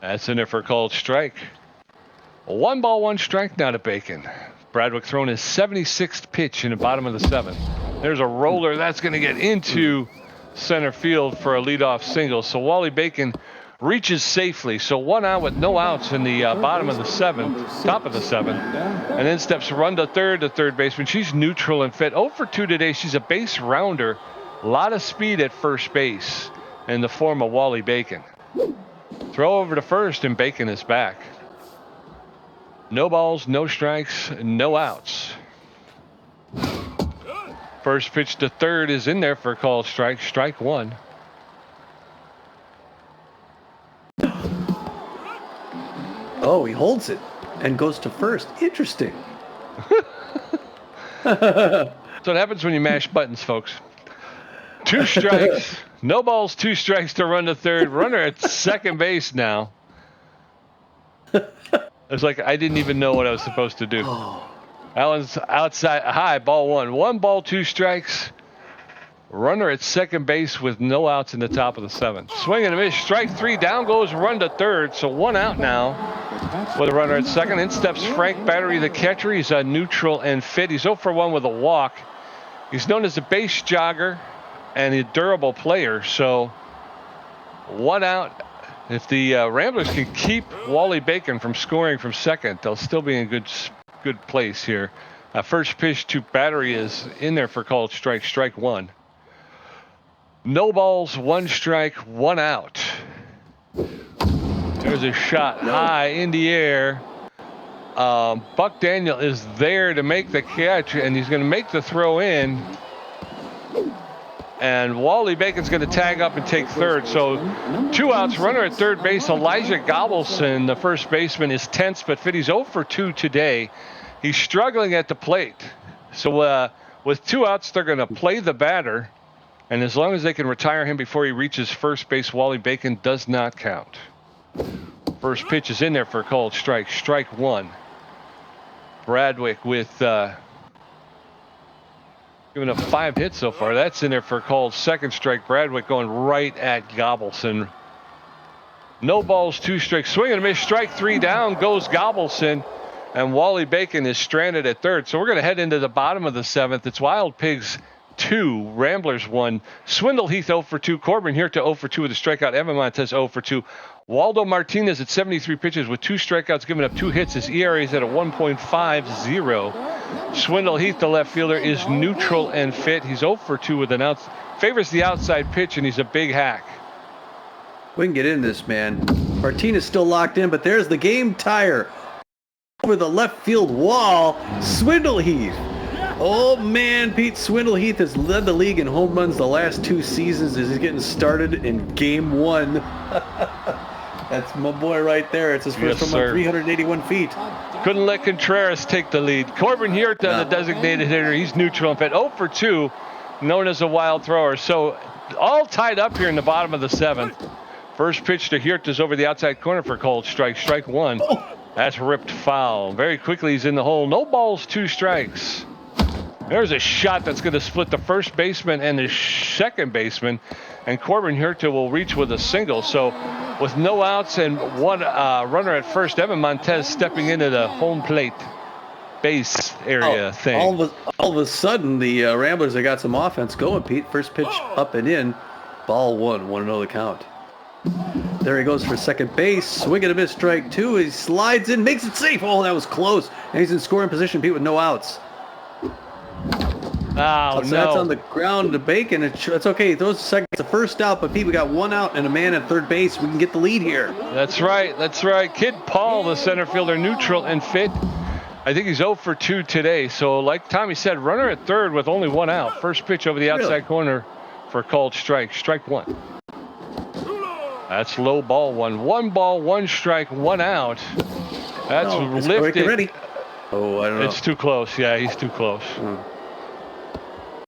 That's in there for a called strike. 1 ball, 1 strike now to Bacon. Bradwick throwing his 76th pitch in the bottom of the 7th. There's a roller that's going to get into center field for a leadoff single. So Wally Bacon reaches safely. So 1 out with no outs in the bottom of the 7th, top of the 7th. And then steps run to third baseman. She's neutral and fit. 0 for 2 today. She's a base rounder. A lot of speed at first base in the form of Wally Bacon. Throw over to first, and Bacon is back. No balls, no strikes, no outs. First pitch to third is in there for a called strike. Strike 1. Oh, he holds it and goes to first. Interesting. That's what happens when you mash buttons, folks. 2 strikes. No balls, 2 strikes to run to third. Runner at second base now. It's like I didn't even know what I was supposed to do. That one's outside, high, ball 1. 1 ball, 2 strikes. Runner at second base with no outs in the top of the 7th. Swing and a miss. Strike 3. Down goes run to third. So 1 out now with a runner at second. In steps Frank Battery, the catcher. He's neutral and fit. He's 0 for 1 with a walk. He's known as a base jogger and a durable player. So 1 out. If the Ramblers can keep Wally Bacon from scoring from second, they'll still be in good place here. First pitch to Battery is in there for called strike. Strike 1. No balls, 1 strike, 1 out. There's a shot high in the air. Buck Daniel is there to make the catch, and he's going to make the throw in. And Wally Bacon's going to tag up and take third. So 2 outs, runner at third base. Elijah Gobelson, the first baseman, is tense but fit. He's 0 for 2 today. He's struggling at the plate. So With 2 outs, they're going to play the batter. And as long as they can retire him before he reaches first base, Wally Bacon does not count. First pitch is in there for a called strike. Strike 1. Bradwick with giving up 5 hits so far. That's in there for a called second strike. Bradwick going right at Gobelson. No balls, 2 strikes. Swing and a miss. Strike 3 down goes Gobelson. And Wally Bacon is stranded at third. So we're going to head into the bottom of the 7th. It's Wild Pigs 2, Ramblers 1. Swindle Heath 0 for 2. Corbin Hirta 0 for 2 with a strikeout. Evan Montez 0 for 2. Waldo Martinez at 73 pitches with 2 strikeouts, giving up 2 hits. His ERA is at a 1.50. Swindle Heath, the left fielder, is neutral and fit. He's 0 for 2 with an out. Favors the outside pitch, and he's a big hack. We can get into this, man. Martinez still locked in, but there's the game tire. Over the left field wall, Swindle Heath. Oh man, Pete, Swindle Heath has led the league in home runs the last 2 seasons as he's getting started in game 1. That's my boy right there. It's his first home run, 381 feet. Couldn't let Contreras take the lead. Corbin Hirta, the designated hitter, he's neutral and fit. 0 for 2, known as a wild thrower. So all tied up here in the bottom of the 7th. First pitch to Hirta is over the outside corner for a called strike. Strike 1. That's ripped foul. Very quickly he's in the hole. No balls, 2 strikes. There's a shot that's going to split the first baseman and the second baseman. And Corbin Hirta will reach with a single. So with no outs and 1 runner at first, Evan Montez stepping into the home plate base area thing. All of a sudden, the Ramblers have got some offense going, Pete. First pitch up and in. Ball 1. 1-0 the count. There he goes for second base. Swing and a miss, strike 2. He slides in, makes it safe. Oh, that was close. And he's in scoring position, Pete, with no outs. Oh, so that's on the ground to Bacon. It's okay. He throws the second. It's the first out, but Pete, we got 1 out and a man at third base. We can get the lead here. That's right. That's right. Kid Paul, the center fielder, neutral and fit. I think he's 0 for 2 today. So like Tommy said, runner at third with only 1 out. First pitch over the outside corner for a called strike. Strike 1. That's low ball 1. 1 ball, 1 strike, 1 out. That's lifted. Ready. Oh, I don't know. It's too close. Yeah, he's too close.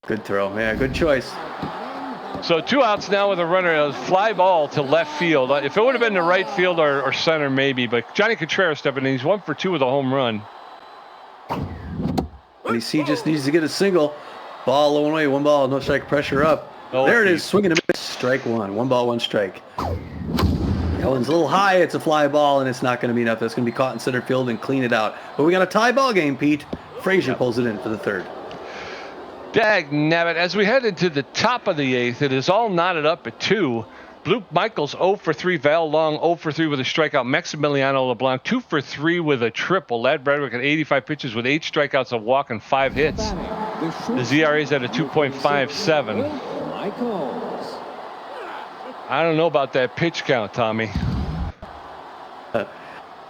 Good throw. Yeah, good choice. So 2 outs now with a runner. A fly ball to left field. If it would have been to right field or center, maybe. But Johnny Contreras stepping in. He's 1 for 2 with a home run. And he just needs to get a single. Ball low and away. 1 ball. No strike. Pressure up. Oh, there it is. Swinging a miss. Strike 1. 1 ball, 1 strike. That one's a little high. It's a fly ball, and it's not going to be enough. That's going to be caught in center field and clean it out. But we got a tie ball game, Pete. Frazier pulls it in for the 3rd. Dag nabbit. As we head into the top of the 8th, it is all knotted up at 2. Luke Michaels 0 for 3. Val Long 0 for 3 with a strikeout. Maximiliano LeBlanc 2 for 3 with a triple. Lad Bradwick at 85 pitches with 8 strikeouts, a walk, and 5 hits. The ZRA is at a 2.57. I don't know about that pitch count, Tommy.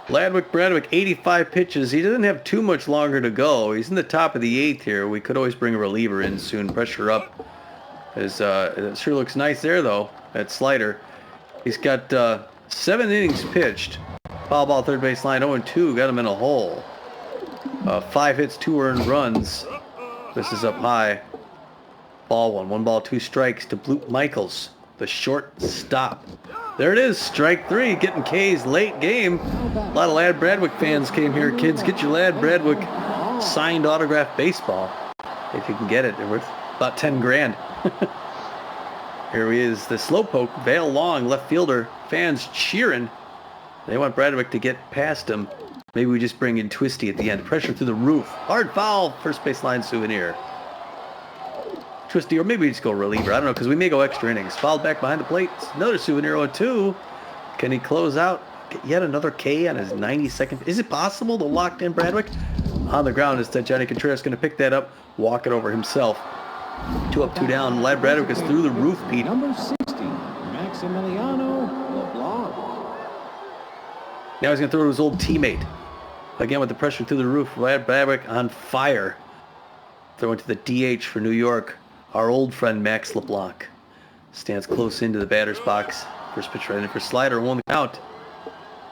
Bradwick, 85 pitches. He doesn't have too much longer to go. He's in the top of the 8th here. We could always bring a reliever in soon. Pressure up. It sure looks nice there, though. That slider. He's got 7 innings pitched. Foul ball, third base line, 0-2. Got him in a hole. 5 hits, 2 earned runs. This is up high. Ball 1. 1 ball, 2 strikes to Luke Michaels, the shortstop. There it is, strike 3, getting K's late game. A lot of Lad Bradwick fans came here. Kids, get your Lad Bradwick signed autographed baseball if you can get it. They're worth about 10 grand. Here he is, the slowpoke, Vale Long, left fielder. Fans cheering. They want Bradwick to get past him. Maybe we just bring in Twisty at the end. Pressure through the roof. Hard foul, first baseline souvenir. Twisty, or maybe we just go reliever. I don't know, because we may go extra innings. Fouled back behind the plate. Another souvenir 0-2. Can he close out? Get yet another K on his 92nd. Is it possible to lock in Bradwick? On the ground is that Johnny Contreras going to pick that up, walk it over himself. 2 up, 2 down. Lad Bradwick is through the roof, Pete. Number 60, Maximiliano LeBlanc. Now he's going to throw to his old teammate. Again with the pressure through the roof. Lad Bradwick on fire. Throwing to the DH for New York. Our old friend Max LeBlanc stands close into the batter's box. First pitch right in for slider, 1 count.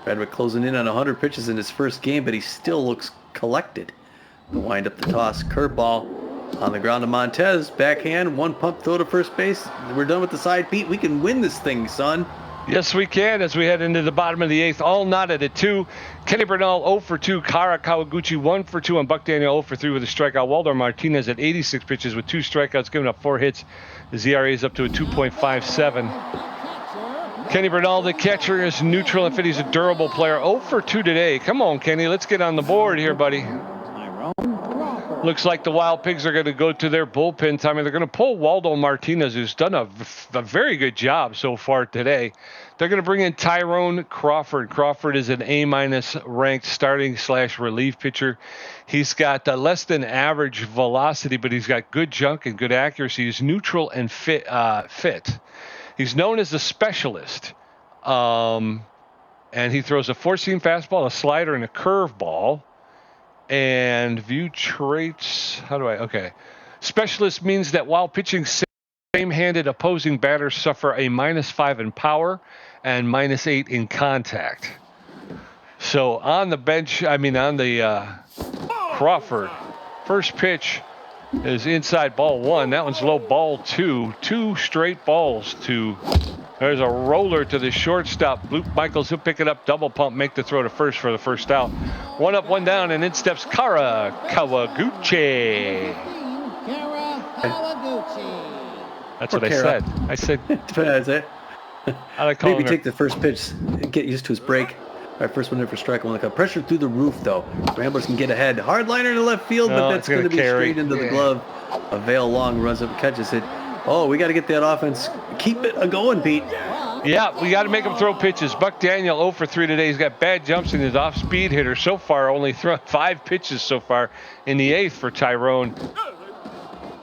Bradwick closing in on 100 pitches in his first game, but he still looks collected. The wind up the toss, curveball, On the ground to Montez, backhand, one pump throw to first base. We're done with the side, Pete. We can win this thing, son. Yes, we can as we head into the bottom of the 8th. All knotted at 2. Kenny Bernal 0 for 2. Kara Kawaguchi 1 for 2. And Buck Daniel 0 for 3 with a strikeout. Waldo Martinez at 86 pitches with 2 strikeouts, giving up 4 hits. His ERA is up to a 2.57. Kenny Bernal, the catcher, is neutral and fit. He's a durable player. 0 for 2 today. Come on, Kenny. Let's get on the board here, buddy. Looks like the Wild Pigs are going to go to their bullpen time, and they're going to pull Waldo Martinez, who's done a very good job so far today. They're going to bring in Tyrone Crawford. Crawford is an A- ranked starting/relief pitcher. He's got less than average velocity, but he's got good junk and good accuracy. He's neutral and fit. He's known as the specialist, and he throws a 4-seam fastball, a slider, and a curveball. And view traits, okay. Specialist means that while pitching same-handed, opposing batters suffer a -5 in power and -8 in contact. So on the bench, on the Crawford, first pitch is inside ball 1. That one's low, ball 2. 2 straight balls to... There's a roller to the shortstop. Luke Michaels, he'll pick it up, double pump, make the throw to first for the first out. 1 up, 1 down, and in steps Kara Kawaguchi. That's what I said. I said. That's it. I like calling Maybe her. take the first pitch, get used to his break. All right, first one in for strike one. Pressure through the roof, though. Ramblers can get ahead. Hard liner to left field, but that's going to be straight into the glove. A Vail Long runs up and catches it. Oh, we got to get that offense. Keep it going, Pete. Yeah, we got to make him throw pitches. Buck Daniel 0 for 3 today. He's got bad jumps in his off-speed hitter. So far, only thrown 5 pitches so far in the 8th for Tyrone.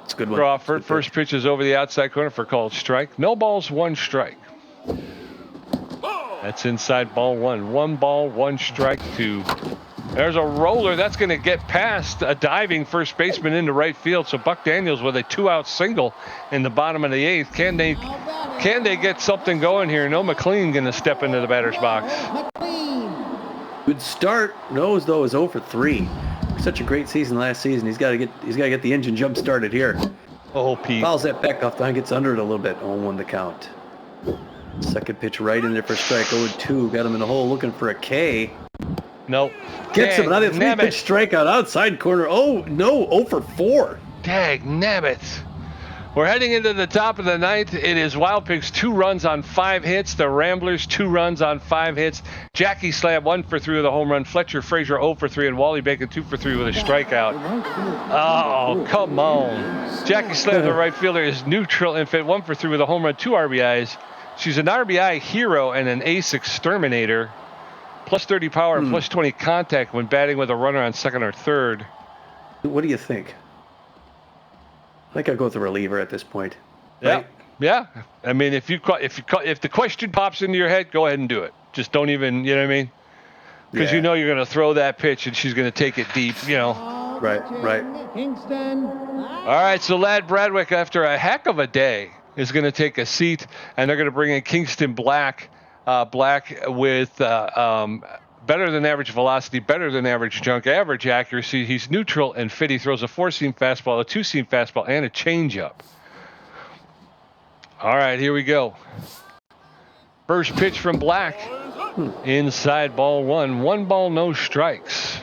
It's a good one. Crawford, first pitch is over the outside corner for called strike. No balls, 1 strike. That's inside ball 1. 1 ball, 1 strike to... There's a roller. That's going to get past a diving first baseman into right field. So Buck Daniels with a 2-out single in the bottom of the 8th. Can they get something going here? No McLean going to step into the batter's box. Good start. Nose though is 0 for 3. Such a great season last season. He's got to get the engine jump started here. Oh, Pete. Fouls that back off the line, gets under it a little bit. 0-1 the count. Second pitch right in there for strike. 0-2. Got him in the hole looking for a K. Nope. Gets him. Another 3-pitch strikeout outside corner. Oh, no. 0 for 4. Dag nabbit. We're heading into the top of the 9th. It is Wild Pigs 2 runs on 5 hits. The Ramblers 2 runs on 5 hits. Jackie Slab 1 for 3 with a home run. Fletcher Frazier 0 for 3. And Wally Bacon 2 for 3 with a strikeout. Oh, come on. Jackie Slab, the right fielder, is neutral and fit. 1 for 3 with a home run, 2 RBIs. She's an RBI hero and an ace exterminator. Plus 30 power and plus 20 contact when batting with a runner on second or third. What do you think? I think I'll go with the reliever at this point. Yeah, Right? yeah. I mean, if the question pops into your head, go ahead and do it. Just don't even, you know what I mean? Because you know you're going to throw that pitch and she's going to take it deep, you know. Right. All right, so Lad Bradwick, after a heck of a day, is going to take a seat, and they're going to bring in Kingston Black. Black with better than average velocity, better than average junk, average accuracy. He's neutral and fit. He throws a 4-seam fastball, a 2-seam fastball, and a changeup. All right, here we go. First pitch from Black. Inside ball 1. 1 ball, no strikes.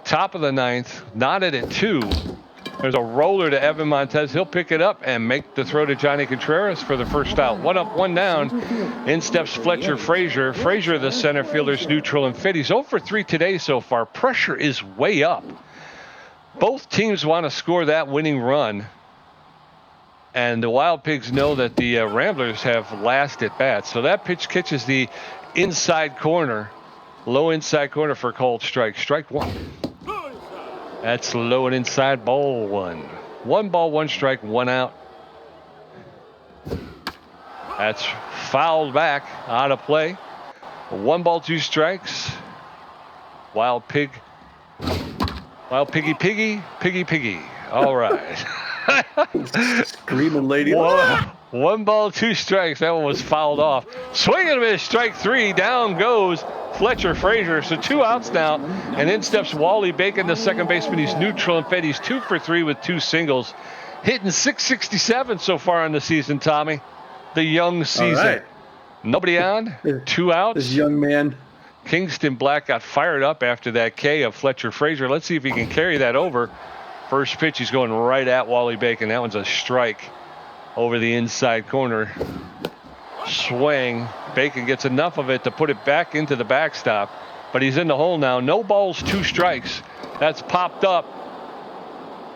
Top of the 9th, knotted at 2. There's a roller to Evan Montez. He'll pick it up and make the throw to Johnny Contreras for the first out. 1 up, 1 down. In steps Fletcher Frazier. Frazier, the center fielder's neutral and fit. He's 0 for 3 today so far. Pressure is way up. Both teams want to score that winning run. And the Wild Pigs know that the Ramblers have last at bat. So that pitch catches the inside corner. Low inside corner for called strike. Strike 1. That's low and inside ball 1. 1 ball, 1 strike, 1 out. That's fouled back, out of play. 1 ball, 2 strikes. Wild piggy. All right. Screaming lady. 1 ball, 2 strikes. That one was fouled off. Swing and a miss. Strike 3. Down goes Fletcher Frazier. So 2 outs now. And in steps Wally Bacon, the second baseman. He's neutral and fed. He's 2 for 3 with 2 singles. Hitting .667 so far on the season, Tommy. The young season. All right. Nobody on. 2 outs. This young man. Kingston Black got fired up after that K of Fletcher Frazier. Let's see if he can carry that over. First pitch, he's going right at Wally Bacon. That one's a strike over the inside corner. Swing. Bacon gets enough of it to put it back into the backstop. But he's in the hole now. No balls, 2 strikes. That's popped up.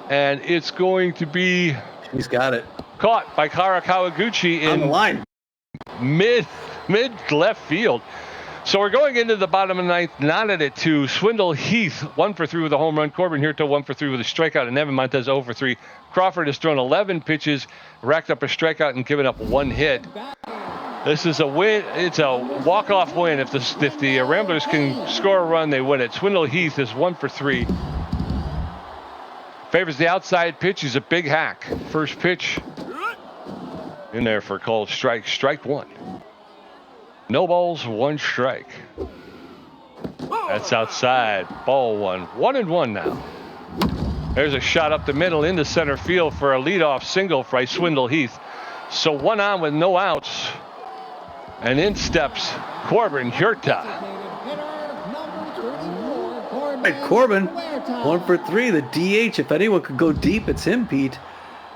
And it's going to be... He's got it. Caught by Kara Kawaguchi in on the line. Mid left field. So we're going into the bottom of the ninth, knotted at 2. Swindle Heath, 1 for 3 with a home run. Corbin Hurta, 1 for 3 with a strikeout. And Evan Montez, 0 for 3. Crawford has thrown 11 pitches, racked up a strikeout, and given up 1 hit. This is a win. It's a walk-off win. If the Ramblers can score a run, they win it. Swindle Heath is 1 for 3. Favors the outside pitch. He's a big hack. First pitch in there for a called strike. Strike 1. No balls, 1 strike. That's outside. Ball 1. 1-1 now. There's a shot up the middle into center field for a leadoff single by Swindle Heath. So 1 on with no outs. And in steps Corbin Hurta. Right, Corbin, 1 for 3. The DH, if anyone could go deep, it's him, Pete.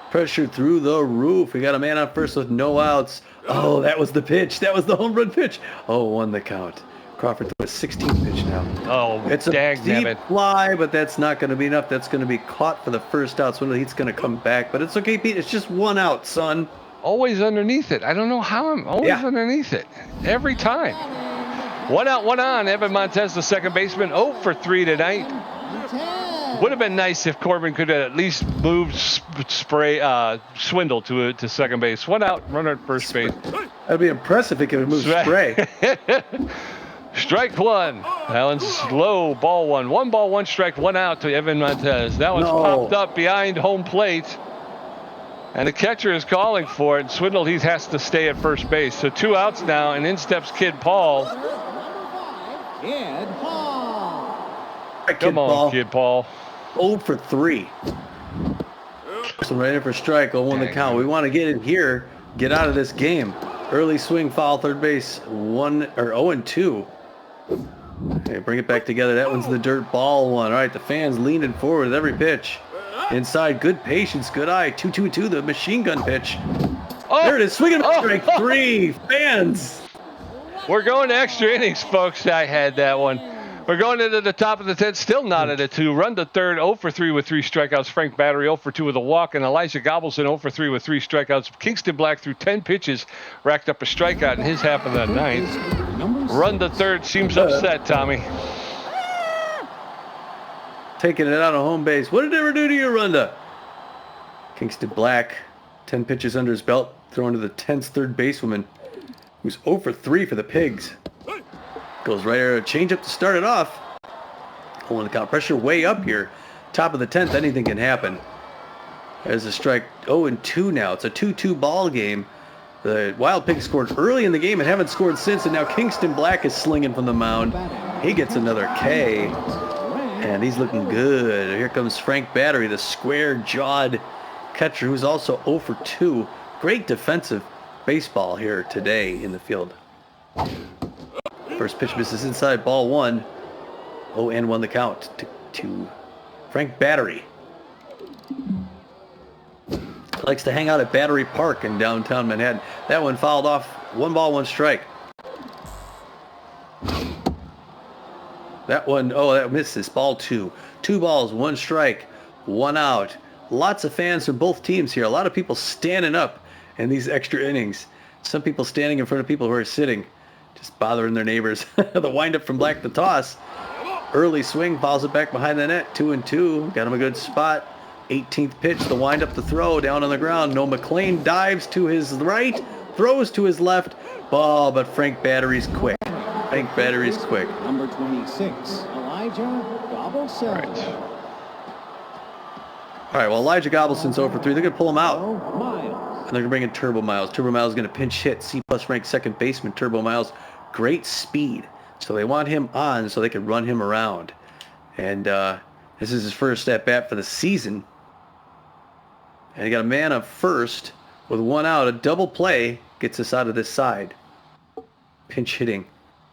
Pressure through the roof. We got a man on first with no outs. Oh, that was the pitch. That was the home run pitch. Oh, 1 the count. Crawford threw a 16 pitch now. Oh, it's a deep fly, but that's not going to be enough. That's going to be caught for the first out. Swindle Heath's going to come back, but it's okay, Pete. It's just 1 out, son. Always underneath it. I don't know how I'm always underneath it. Every time. 1 out, 1 on. Evan Montez, the second baseman, 0 for 3 tonight. Would have been nice if Corbin could have at least moved Swindle to second base. 1 out, runner at first base. That'd be impressive if he could move Spray. Strike 1. That one's low. Ball 1. 1 ball, 1 strike, 1 out to Evan Montez. That one's popped up behind home plate. And the catcher is calling for it. Swindle Heath has to stay at first base. So 2 outs now, and in steps Kid Paul. Kid Paul. Right, Come on, Kid Paul. 0 for 3. So right in for strike. 0-1 the count. We want to get in here, get out of this game. Early swing, foul, third base. 0-2. Okay, bring it back together. That one's the dirt ball one. All right, the fans leaning forward with every pitch. Inside, good patience, good eye. 2-2-2, the machine gun pitch. Oh, there it is. Swinging strike 3. Fans. We're going to extra innings, folks. I had that one. We're going into the top of the 10th, still knotted at 2. Run to third, 0 for 3 with 3 strikeouts. Frank Battery, 0 for 2 with a walk. And Elijah Gobbleson, 0 for 3 with 3 strikeouts. Kingston Black threw 10 pitches, racked up a strikeout in his half of that ninth. Run to third seems upset, Tommy. Taking it out of home base. What did it ever do to you, Runda? Kingston Black, 10 pitches under his belt, thrown to the 10th third basewoman, who's 0 for 3 for the Pigs. Goes right there, a changeup to start it off. Holding the count. Pressure way up here. Top of the 10th, anything can happen. There's a strike. 0-2 now. It's a 2-2 ball game. The Wild Pigs scored early in the game and haven't scored since, and now Kingston Black is slinging from the mound. He gets another K, and he's looking good. Here comes Frank Battery, the square-jawed catcher, who's also 0 for 2. Great defensive baseball here today in the field. First pitch misses inside, ball 1. 0-1 the count to Frank Battery. Likes to hang out at Battery Park in downtown Manhattan. That one fouled off. 1 ball, 1 strike. That one, that misses. Ball 2. 2 balls, 1 strike, 1 out. Lots of fans from both teams here. A lot of people standing up in these extra innings. Some people standing in front of people who are sitting, just bothering their neighbors. The windup from Black, the toss. Early swing, fouls it back behind the net. 2-2. Got him a good spot. 18th pitch, the windup, the throw down on the ground. No, McLean dives to his right, throws to his left. Ball, but Frank Battery's quick. Frank Battery's quick. Number 26, Elijah Gobbleson. All right, well, Elijah Gobbleson's 0 for 3. They're going to pull him out. Miles. they're going to bring in Turbo Miles. Turbo Miles is going to pinch hit C-plus ranked second baseman. Turbo Miles, great speed. So they want him on so they can run him around. And this is his first at-bat for the season. And he got a man up first with one out. A double play gets us out of this side. Pinch hitting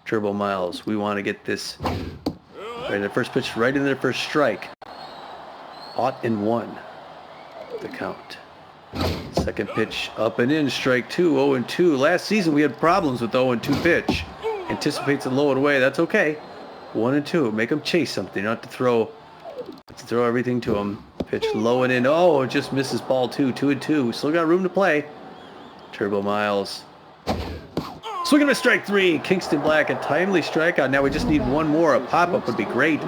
Turbo Miles. We want to get this right. The first pitch right into the first strike. 0-1. The count. Second pitch up and in. Strike 2. 0-2. Last season we had problems with 0-2 pitch. Anticipates it low and away. That's okay. 1-2. Make them chase something. Not to throw everything to him. Pitch low and in. Oh, it just misses ball 2. 2-2. We still got room to play. Turbo Miles. Swinging a strike 3. Kingston Black, a timely strikeout. Now we just need one more. A pop-up would be great.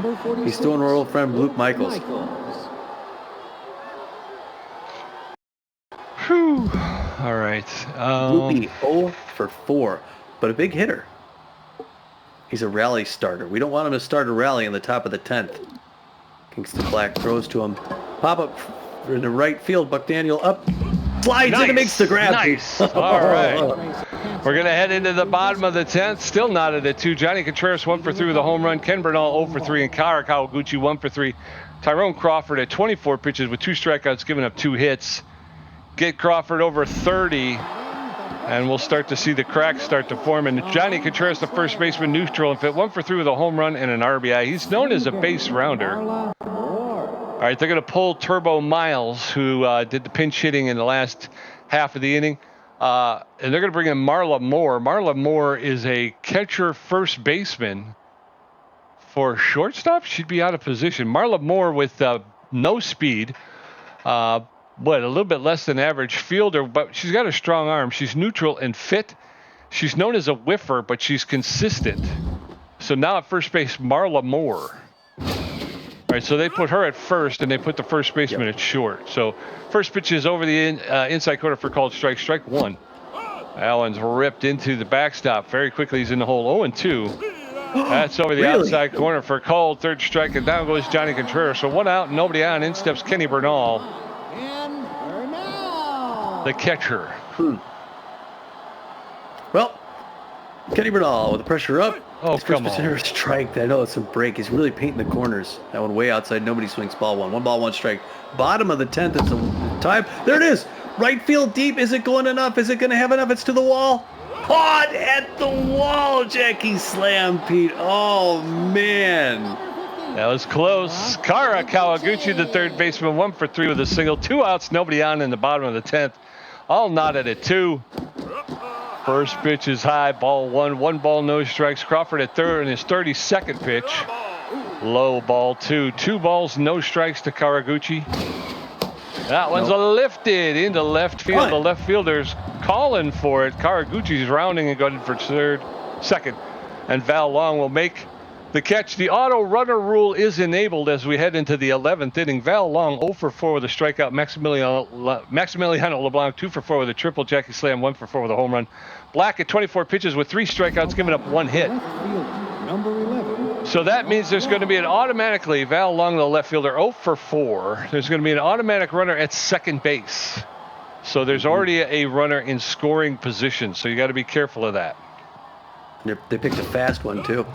He's throwing our old friend Luke Michaels. Whew. All right. Loopy 0 for 4, but a big hitter. He's a rally starter. We don't want him to start a rally in the top of the 10th. Kingston Black throws to him. Pop-up in the right field. Buck Daniel up. Slides in and makes the grab. Nice. All right. We're going to head into the bottom of the 10th. Still knotted at 2. Johnny Contreras 1 for 3 with a home run. Ken Bernal 0 for 3. And Kara Kawaguchi 1 for 3. Tyrone Crawford at 24 pitches with 2 strikeouts, giving up 2 hits. Get Crawford over 30. And we'll start to see the cracks start to form. And Johnny Contreras, the first baseman, neutral and fit. 1 for 3 with a home run and an RBI. He's known as a base rounder. All right, they're going to pull Turbo Miles, who did the pinch hitting in the last half of the inning. And they're going to bring in Marla Moore. Marla Moore is a catcher first baseman. For shortstop, she'd be out of position. Marla Moore with no speed. A little bit less than average fielder, but she's got a strong arm. She's neutral and fit. She's known as a whiffer, but she's consistent. So now at first base, Marla Moore. All right, so they put her at first, and they put the first baseman at short. So first pitch is over the inside corner for called strike. Strike 1. Allen's ripped into the backstop. Very quickly, he's in the hole. 0-2. That's over the outside corner for called. Third strike, and down goes Johnny Contreras. So 1 out, nobody on. In steps Kenny Bernal, the catcher. Well, Kenny Bernal with the pressure up. Oh, his come first on. pitch strike. I know it's a break. He's really painting the corners. That one way outside. Nobody swings ball 1. 1 ball, 1 strike. Bottom of the 10th. It's a time. There it is. Right field deep. Is it going enough? Is it going to have enough? It's to the wall. Caught at the wall. Jackie Slam, Pete. Oh, man. That was close. Kara Kawaguchi, the third baseman, 1 for 3 with a single. 2 outs, nobody on in the bottom of the 10th. All knotted at 2. First pitch is high, ball 1. 1 ball, no strikes. Crawford at third in his 32nd pitch. Low, ball 2. 2 balls, no strikes to Kawaguchi. That one's lifted into left field. The left fielder's calling for it. Kawaguchi's rounding and going for second. And Val Long will make the catch. The auto runner rule is enabled as we head into the 11th inning. Val Long 0 for 4 with a strikeout. Maximiliano LeBlanc 2 for 4 with a triple. Jackie Slam 1 for 4 with a home run. Black at 24 pitches with 3 strikeouts, giving up 1 hit. Number 11. So that means there's going to be Val Long, the left fielder, 0 for 4. There's going to be an automatic runner at second base. So there's already a runner in scoring position. So you got to be careful of that. They picked a fast one, too.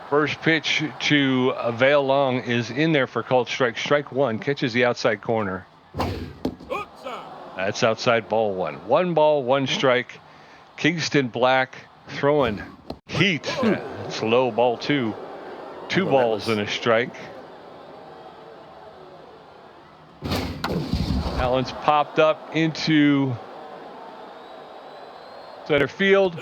First pitch to Val Long is in there for called strike. Strike 1, catches the outside corner. That's outside, ball 1. 1 ball, 1 strike. Kingston Black throwing heat. It's low, ball 2. 2 balls and a strike. Allen's popped up into center field.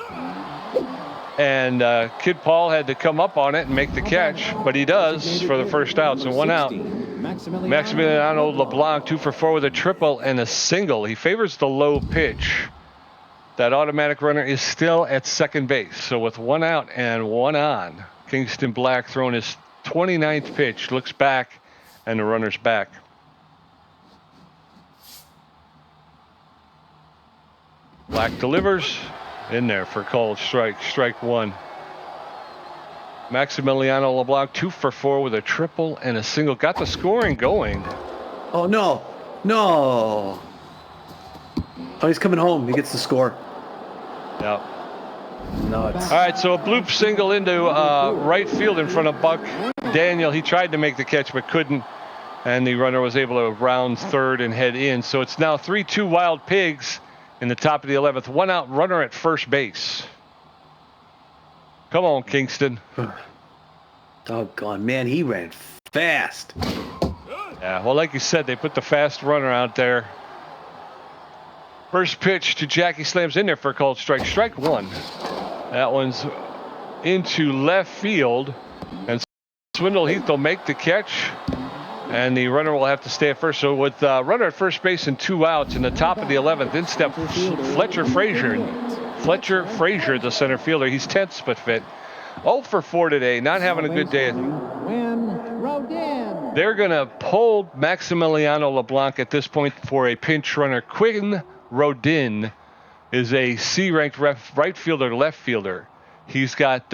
And Kid Paul had to come up on it and make the catch, but he does for the first out. So 1 out. Maximiliano LeBlanc 2 for 4 with a triple and a single. He favors the low pitch. That automatic runner is still at second base. So with 1 out and 1 on, Kingston Black throwing his 29th pitch, looks back, and the runner's back. Black delivers. In there for called strike. Strike 1. Maximiliano LeBlanc 2 for 4 with a triple and a single. Got the scoring going. Oh, no. No. Oh, he's coming home. He gets the score. Yeah. Nuts. All right, so a bloop single into right field in front of Buck Daniel. He tried to make the catch but couldn't, and the runner was able to round third and head in. So it's now 3-2 Wild Pigs in the top of the 11th. One out runner at first base. Come on, Kingston. Doggone, man, he ran fast. Yeah, well, like you said, they put the fast runner out there. First pitch to Jackie, slams in there for a called strike. Strike one. That one's into left field. And Swindle Heath will make the catch. And the runner will have to stay at first. So with runner at first base and 2 outs in the top of the 11th, in step Fletcher Frazier. Fletcher Frazier, the center fielder. He's 10th but fit. 0 for 4 today. Not having a good day. They're going to pull Maximiliano LeBlanc at this point for a pinch runner. Quinn Rodin is a C-ranked right fielder, left fielder. He's got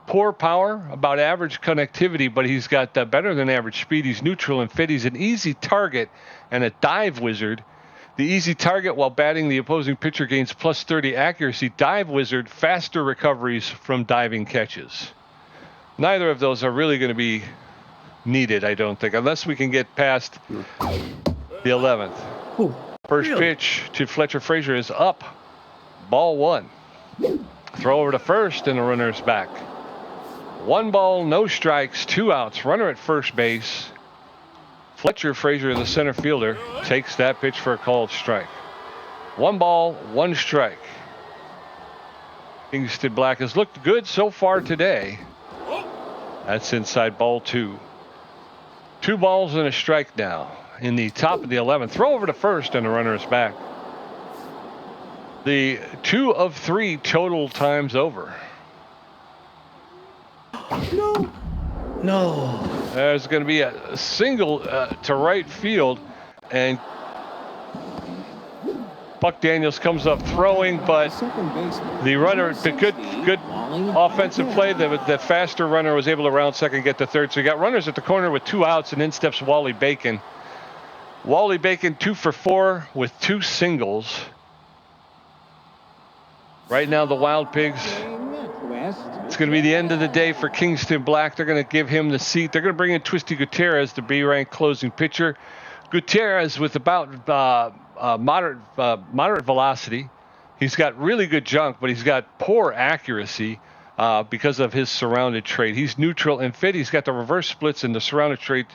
poor power, about average connectivity, but he's got better than average speed. He's neutral and fit. He's an easy target and a dive wizard. The easy target while batting the opposing pitcher gains plus 30 accuracy. Dive wizard, faster recoveries from diving catches. Neither of those are really going to be needed, I don't think, unless we can get past the 11th. Ooh, First really? pitch to Fletcher Frazier is up. Ball 1. Throw over to first and the runner's back. 1 ball, no strikes, 2 outs. Runner at first base. Fletcher Frazier, the center fielder, takes that pitch for a called strike. 1 ball, 1 strike. Kingston Black has looked good so far today. That's inside ball 2. 2 balls and a strike now in the top of the 11th. Throw over to first and the runner is back. The 2 of 3 total times over. No. There's going to be a single to right field, and Buck Daniels comes up throwing, but the runner, the good offensive play. The faster runner was able to round second, get to third. So you got runners at the corner with 2 outs, and in steps Wally Bacon. Wally Bacon 2 for 4 with 2 singles. Right now, the Wild Pigs. It's going to be the end of the day for Kingston Black. They're going to give him the seat. They're going to bring in Twisty Gutierrez, the B-rank closing pitcher. Gutierrez with about moderate velocity. He's got really good junk, but he's got poor accuracy because of his surrounded trait. He's neutral and fit. He's got the reverse splits and the surrounded trait.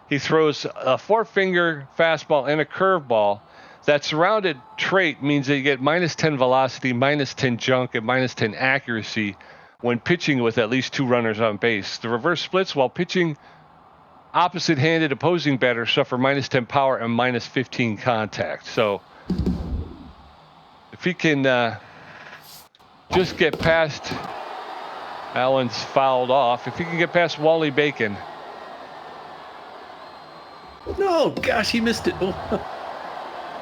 He throws a 4-finger fastball and a curveball. That surrounded trait means that you get -10 velocity, -10 junk, and -10 accuracy when pitching with at least 2 runners on base. The reverse splits while pitching opposite-handed opposing batters suffer -10 power and -15 contact. So if he can just get past, Allen's fouled off. If he can get past Wally Bacon. No, gosh, he missed it. Oh.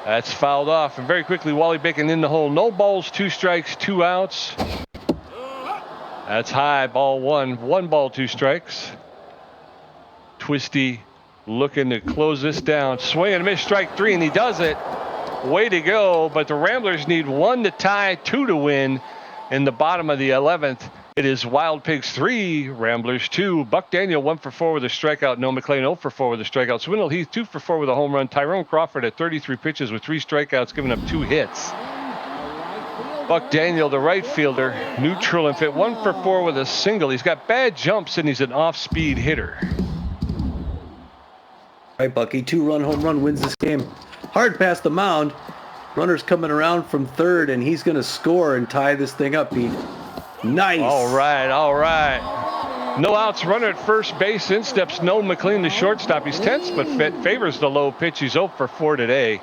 That's fouled off. And very quickly, Wally Bacon in the hole. No balls, 2 strikes, 2 outs. That's high, ball 1. 1 ball, 2 strikes. Twisty looking to close this down. Swing and a miss, strike 3, and he does it. Way to go. But the Ramblers need 1 to tie, 2 to win in the bottom of the 11th. It is Wild Pigs 3, Ramblers 2. Buck Daniel 1 for 4 with a strikeout. Noah McLean 0 for 4 with a strikeout. Swindle Heath 2 for 4 with a home run. Tyrone Crawford at 33 pitches with 3 strikeouts, giving up 2 hits. Buck Daniel, the right fielder, neutral and fit, 1 for 4 with a single. He's got bad jumps and he's an off-speed hitter. All right, Bucky, 2-run home run wins this game. Hard past the mound. Runner's coming around from third, and he's going to score and tie this thing up, Pete. Nice. All right. No outs, runner at first base. In steps Noah McLean, the shortstop. He's tense but fit, favors the low pitch. He's 0 for 4 today.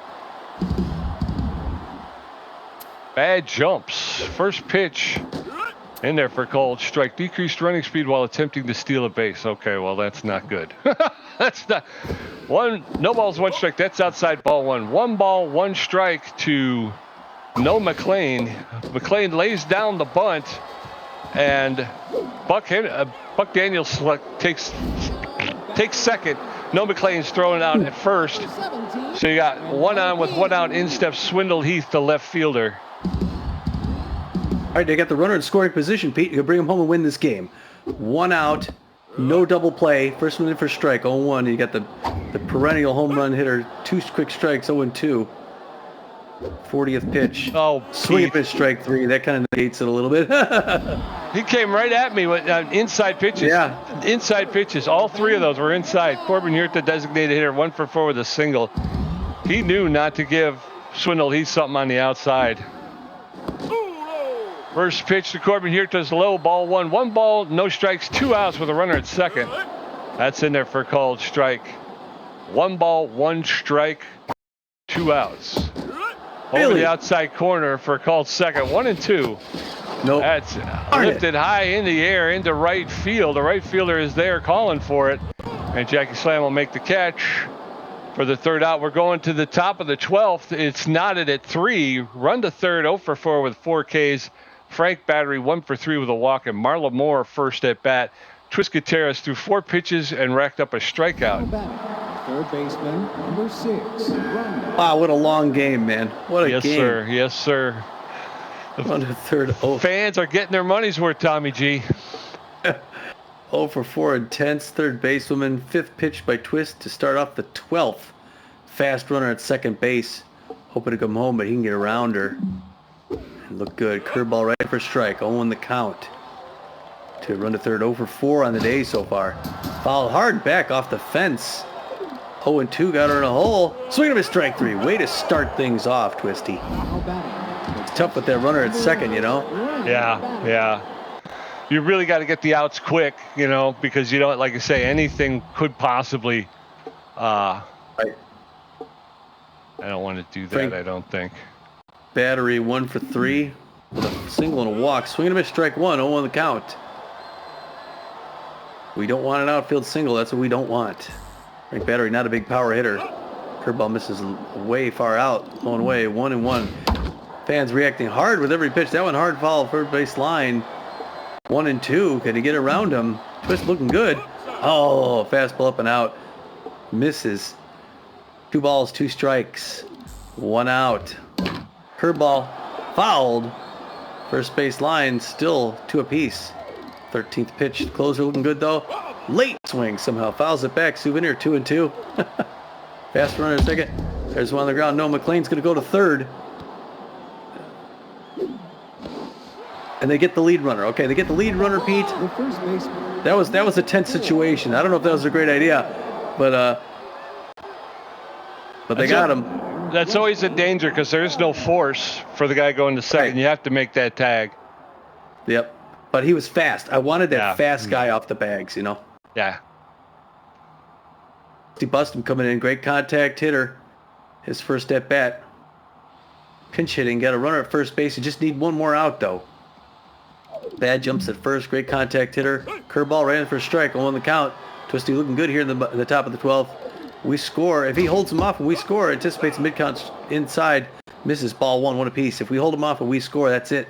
Bad jumps. First pitch in there for called strike. Decreased running speed while attempting to steal a base. Okay, well, that's not good. That's not. No balls, 1 strike. That's outside ball 1. 1 ball, 1 strike to Noah McLean. McLean lays down the bunt, and Buck Daniels takes second No McLean's throwing out at first. So you got one on with one out. In steps Swindle Heath, the left fielder. All right, they got the runner in scoring position, Pete. You can bring him home and win this game. One out, no double play. First one in for strike, 0-1. You got the perennial home run hitter, 2 quick strikes, 0-2. 40th pitch. Oh, swing Pete. pitch, strike 3. That kind of negates it a little bit. He came right at me with inside pitches. Yeah. Inside pitches. All 3 of those were inside. Corbin Hurta, designated hitter, 1 for 4 with a single. He knew not to give Swindle Heath something on the outside. First pitch to Corbin Hurta's low, ball 1. 1 ball, no strikes, 2 outs with a runner at second. That's in there for a called strike. 1 ball, 1 strike, 2 outs. Over Really? the outside corner for a called second. 1-2. Nope. That's lifted high in the air into right field. The right fielder is there calling for it. And Jackie Slam will make the catch for the third out. We're going to the top of the 12th. It's knotted at 3. Run to third, 0 for 4 with 4 Ks. Frank Battery, 1 for 3 with a walk. And Marla Moore first at bat. Twist Gutierrez threw 4 pitches and racked up a strikeout. Third baseman, number 6. Wow, what a long game, man. What a Yes, game. sir. Yes, sir. Run to third, 0 Fans are getting their money's worth, Tommy G. 0 for 4 intense. Third basewoman. 5th pitch by Twist to start off the 12th. Fast runner at second base. Hoping to come home, but he can get around her. And look good. Curveball right for strike. 0 in the count. To run to third. 0 for 4 on the day so far. Fouled hard back off the fence. 0-2, got her in a hole. Swing of a strike 3. Way to start things off, Twisty. It's tough with that runner at second, you know? Yeah. You really got to get the outs quick, you know, because you don't, like I say, anything could possibly. Right. I don't want to do that. Frank- I don't think. Battery 1 for 3 with a single and a walk. Swing and a miss, strike 1. 0 on the count. We don't want an outfield single. That's what we don't want. Frank Battery, not a big power hitter. Curveball misses way far out. Going away, 1-1. Fans reacting hard with every pitch. That one hard foul, third base line. 1-2. Can he get around him? Twist looking good. Oh, fastball up and out. Misses. 2 balls, 2 strikes. 1 out. Curveball fouled. First base line still 2 apiece. 13th pitch. Closer looking good though. Late swing somehow. Fouls it back. Souvenir 2-2. Fast runner at second. There's one on the ground. No, McLean's going to go to third. And they get the lead runner. Okay, they get the lead runner, Pete. The first baseman. That was a tense situation. I don't know if that was a great idea, but they got him. That's always a danger because there is no force for the guy going to second. Right. You have to make that tag. Yep. But he was fast. I wanted that Yeah. fast guy off the bags, you know. Yeah. He busted him coming in. Great contact hitter. His first at bat. Pinch hitting. Got a runner at first base. You just need one more out though. Bad jumps at first. Great contact hitter. Curveball ran for a strike. 0 on the count. Twisty looking good here in the top of the 12th. We score. If he holds him off and we score, anticipates mid-count inside. Misses ball 1 apiece. If we hold him off and we score, that's it.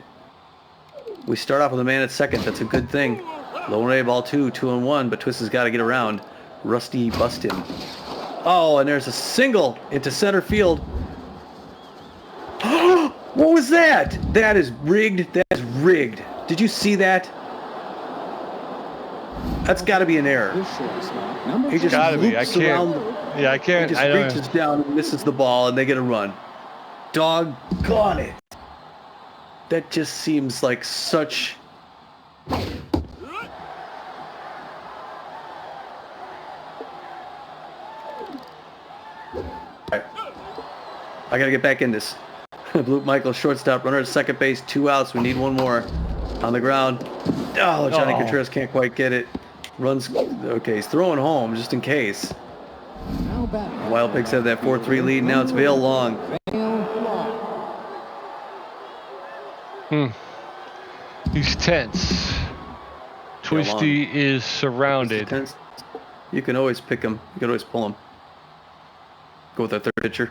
We start off with a man at second. That's a good thing. Low and A, ball 2, 2-1, but Twist has got to get around. Rusty bust him. Oh, and there's a single into center field. What was that? That is rigged. That is rigged. Did you see that? That's got to be an error. The shortstop, number He just Gotta be. I loops can't. around. Yeah, I He can't. just I don't. reaches down and misses the ball, and they get a run. Doggone it. That just seems like such... Alright. I gotta get back in this. Blue Michael, shortstop, runner at second base, 2 outs. We need one more on the ground. Oh, Johnny Oh. Contreras can't quite get it. Runs, okay, he's throwing home just in case. now batting. Wild Pigs have that 4-3 lead. Now it's Vail Long. He's tense. Twisty is surrounded. You can always pick him. You can always pull him. Go with that third pitcher.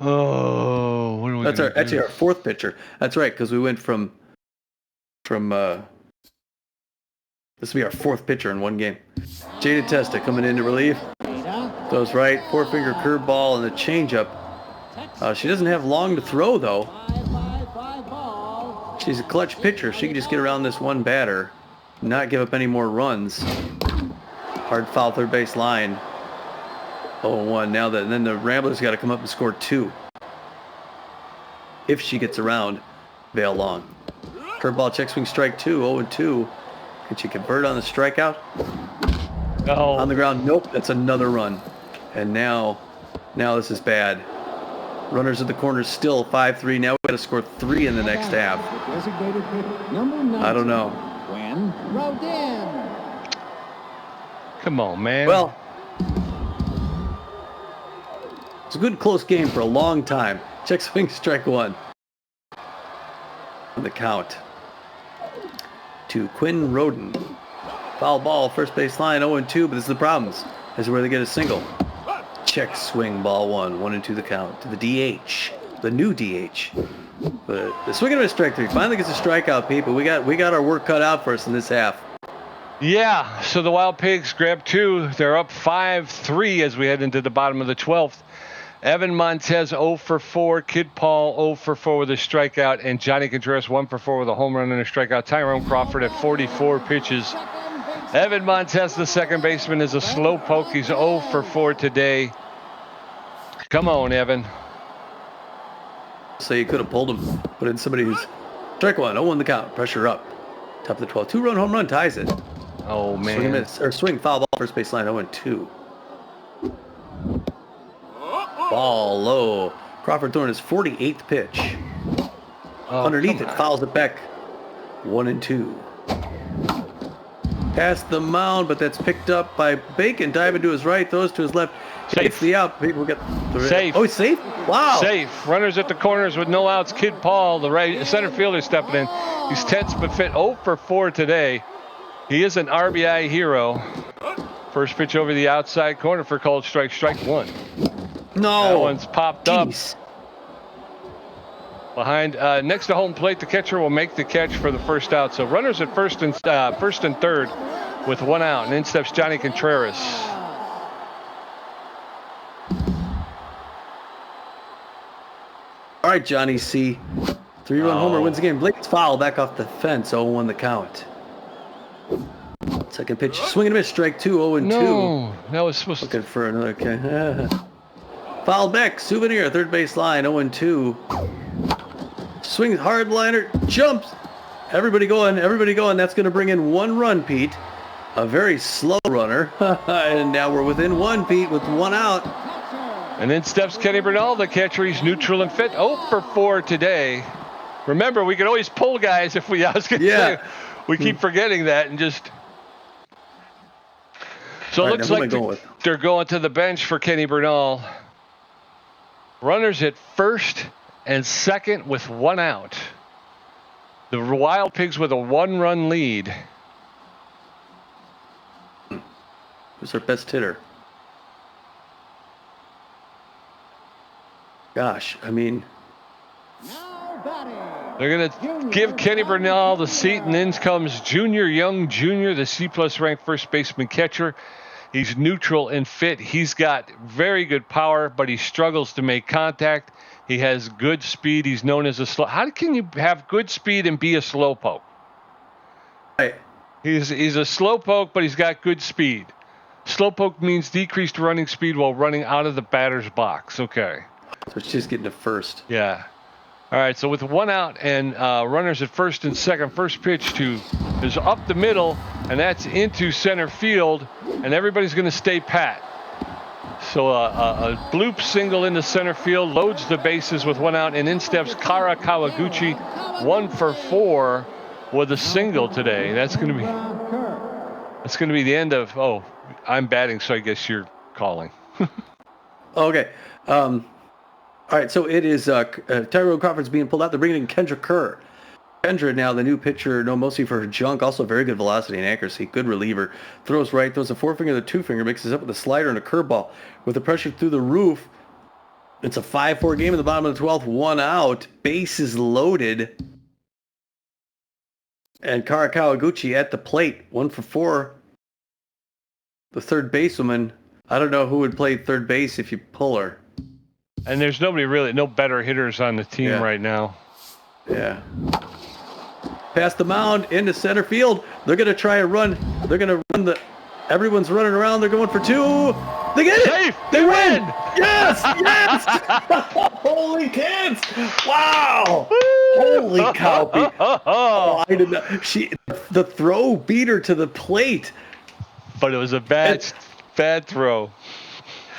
Oh, what are we That's gonna our actually do? our fourth pitcher. That's right, because we went from This will be our 4th pitcher in one game. Jada Testa coming in to relieve. Throws right, 4-finger curveball and a changeup. She doesn't have long to throw, though. She's a clutch pitcher. She can just get around this one batter, not give up any more runs. Hard foul third base line. 0-1 now that, and then the Ramblers got to come up and score 2. If she gets around Vail Long. Curveball, check swing, strike 2, 0-2. Can she convert on the strikeout? Oh. On the ground, nope, that's another run. And now this is bad. Runners at the corners still 5-3. Now we got to score 3 in the next half. Designated hitter, number 19. I don't know. When Rodin. Come on, man. Well, it's a good close game for a long time. Check swing, strike 1. On the count to Quinn Roden. Foul ball, first base line, 0-2, but this is the problems. This is where they get a single. Check swing, ball 1, 1-2 the count to the DH, the new DH. But the swing and a miss, strike 3. Finally gets a strikeout, people. We got our work cut out for us in this half. Yeah, so the Wild Pigs grab 2. They're up 5-3 as we head into the bottom of the 12th. Evan Montez 0 for 4, Kid Paul 0 for 4 with a strikeout, and Johnny Contreras 1 for 4 with a home run and a strikeout. Tyrone Crawford at 44 pitches. Evan Montez, the second baseman, is a slow poke. He's 0 for 4 today. Come on, Evan. So you could have pulled him, put in somebody who's strike 1, 0-1 the count, pressure up. Top of the 12, 2-run home run ties it. Oh, man. Swing and miss, or swing, foul ball, first base line, 0-2. Ball low. Crawford throwing his 48th pitch. Underneath it, fouls it back. 1-2. Past the mound, but that's picked up by Bacon. Diving to his right, throws to his left. It's the out. People get safe. Oh, he's safe? Wow. Safe. Runners at the corners with no outs. Kid Paul, the right center fielder, stepping in. He's tense but fit. 0 for 4 today. He is an RBI hero. First pitch over the outside corner for called strike. Strike 1. No. That one's popped Jeez. up. Behind, next to home plate, the catcher will make the catch for the first out. So runners at first and third with 1 out. And in steps Johnny Contreras. All right, Johnny C. 3-run homer wins the game. Blake's foul back off the fence. 0-1 the count. Second pitch, swing and a miss, strike 2, 0-2. No, that was supposed to. Looking for another catch. Foul back, Souvenir, third base line, 0-2. Swings hard liner, jumps. Everybody going. That's going to bring in 1 run, Pete. A very slow runner. And now we're within 1, Pete, with 1 out. And then steps Kenny Bernal, the catcher. He's neutral and fit. 0 for 4 today. Remember, we can always pull guys if we ask. Yeah. We keep forgetting that and just. So it looks like they're going to the bench for Kenny Bernal. Runners at first and second with 1 out. The Wild Pigs with a 1-run lead. Who's their best hitter? Gosh, I mean. They're going to give Kenny Bernal the seat, and in comes Junior Young Jr., the C-plus ranked first baseman catcher. He's neutral and fit. He's got very good power, but he struggles to make contact. He has good speed. He's known as a slow. How can you have good speed and be a slowpoke? Right. He's a slowpoke, but he's got good speed. Slowpoke means decreased running speed while running out of the batter's box. Okay. So it's just getting to first. Yeah. All right, so with 1 out and runners at first and second, first pitch is up the middle, and that's into center field, and everybody's going to stay pat. So a bloop single into center field loads the bases with 1 out, and in steps Kara Kawaguchi, 1 for 4 with a single today. That's going to be the end of. Oh, I'm batting, so I guess you're calling. Okay. All right, so it is Tyrone Crawford's being pulled out. They're bringing in Kendra Kerr. Kendra now the new pitcher, known mostly for her junk, also very good velocity and accuracy, good reliever. Throws right, throws a 4-finger, the 2-finger, mixes up with a slider and a curveball. With the pressure through the roof, it's a 5-4 game at the bottom of the 12th, 1 out, bases loaded. And Kara Kawaguchi at the plate, 1 for 4. The third basewoman, I don't know who would play third base if you pull her. And there's no better hitters on the team right now. Yeah. Past the mound into center field. They're going to try a run. They're going to run everyone's running around. They're going for 2. They get it. Safe. They win. Yes. Yes. Holy kids. Wow. Holy cow. Oh, I did not. The throw beat her to the plate. But it was a bad throw.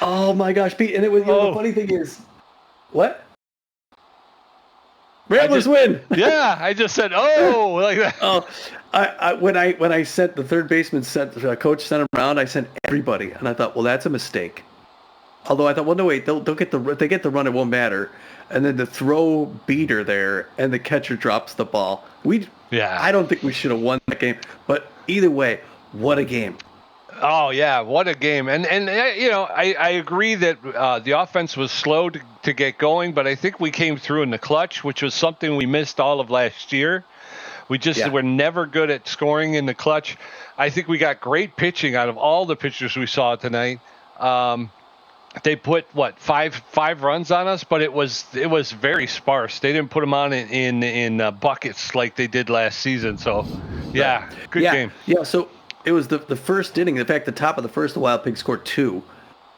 Oh my gosh, Pete! And it was the funny thing is, what? Ramblers win. Yeah, I just said like that. Oh, when I sent the third baseman coach sent him around, I sent everybody, and I thought, well, that's a mistake. Although I thought, well, no wait, they'll get they get the run, it won't matter. And then the throw beat her there, and the catcher drops the ball. I don't think we should have won that game, but either way, what a game. Oh yeah, what a game! And I agree that the offense was slow to get going, but I think we came through in the clutch, which was something we missed all of last year. We just were never good at scoring in the clutch. I think we got great pitching out of all the pitchers we saw tonight. They put five runs on us, but it was very sparse. They didn't put them on in buckets like they did last season. So good game. Yeah, so. It was the first inning. In fact, the top of the first, the Wild Pigs scored 2.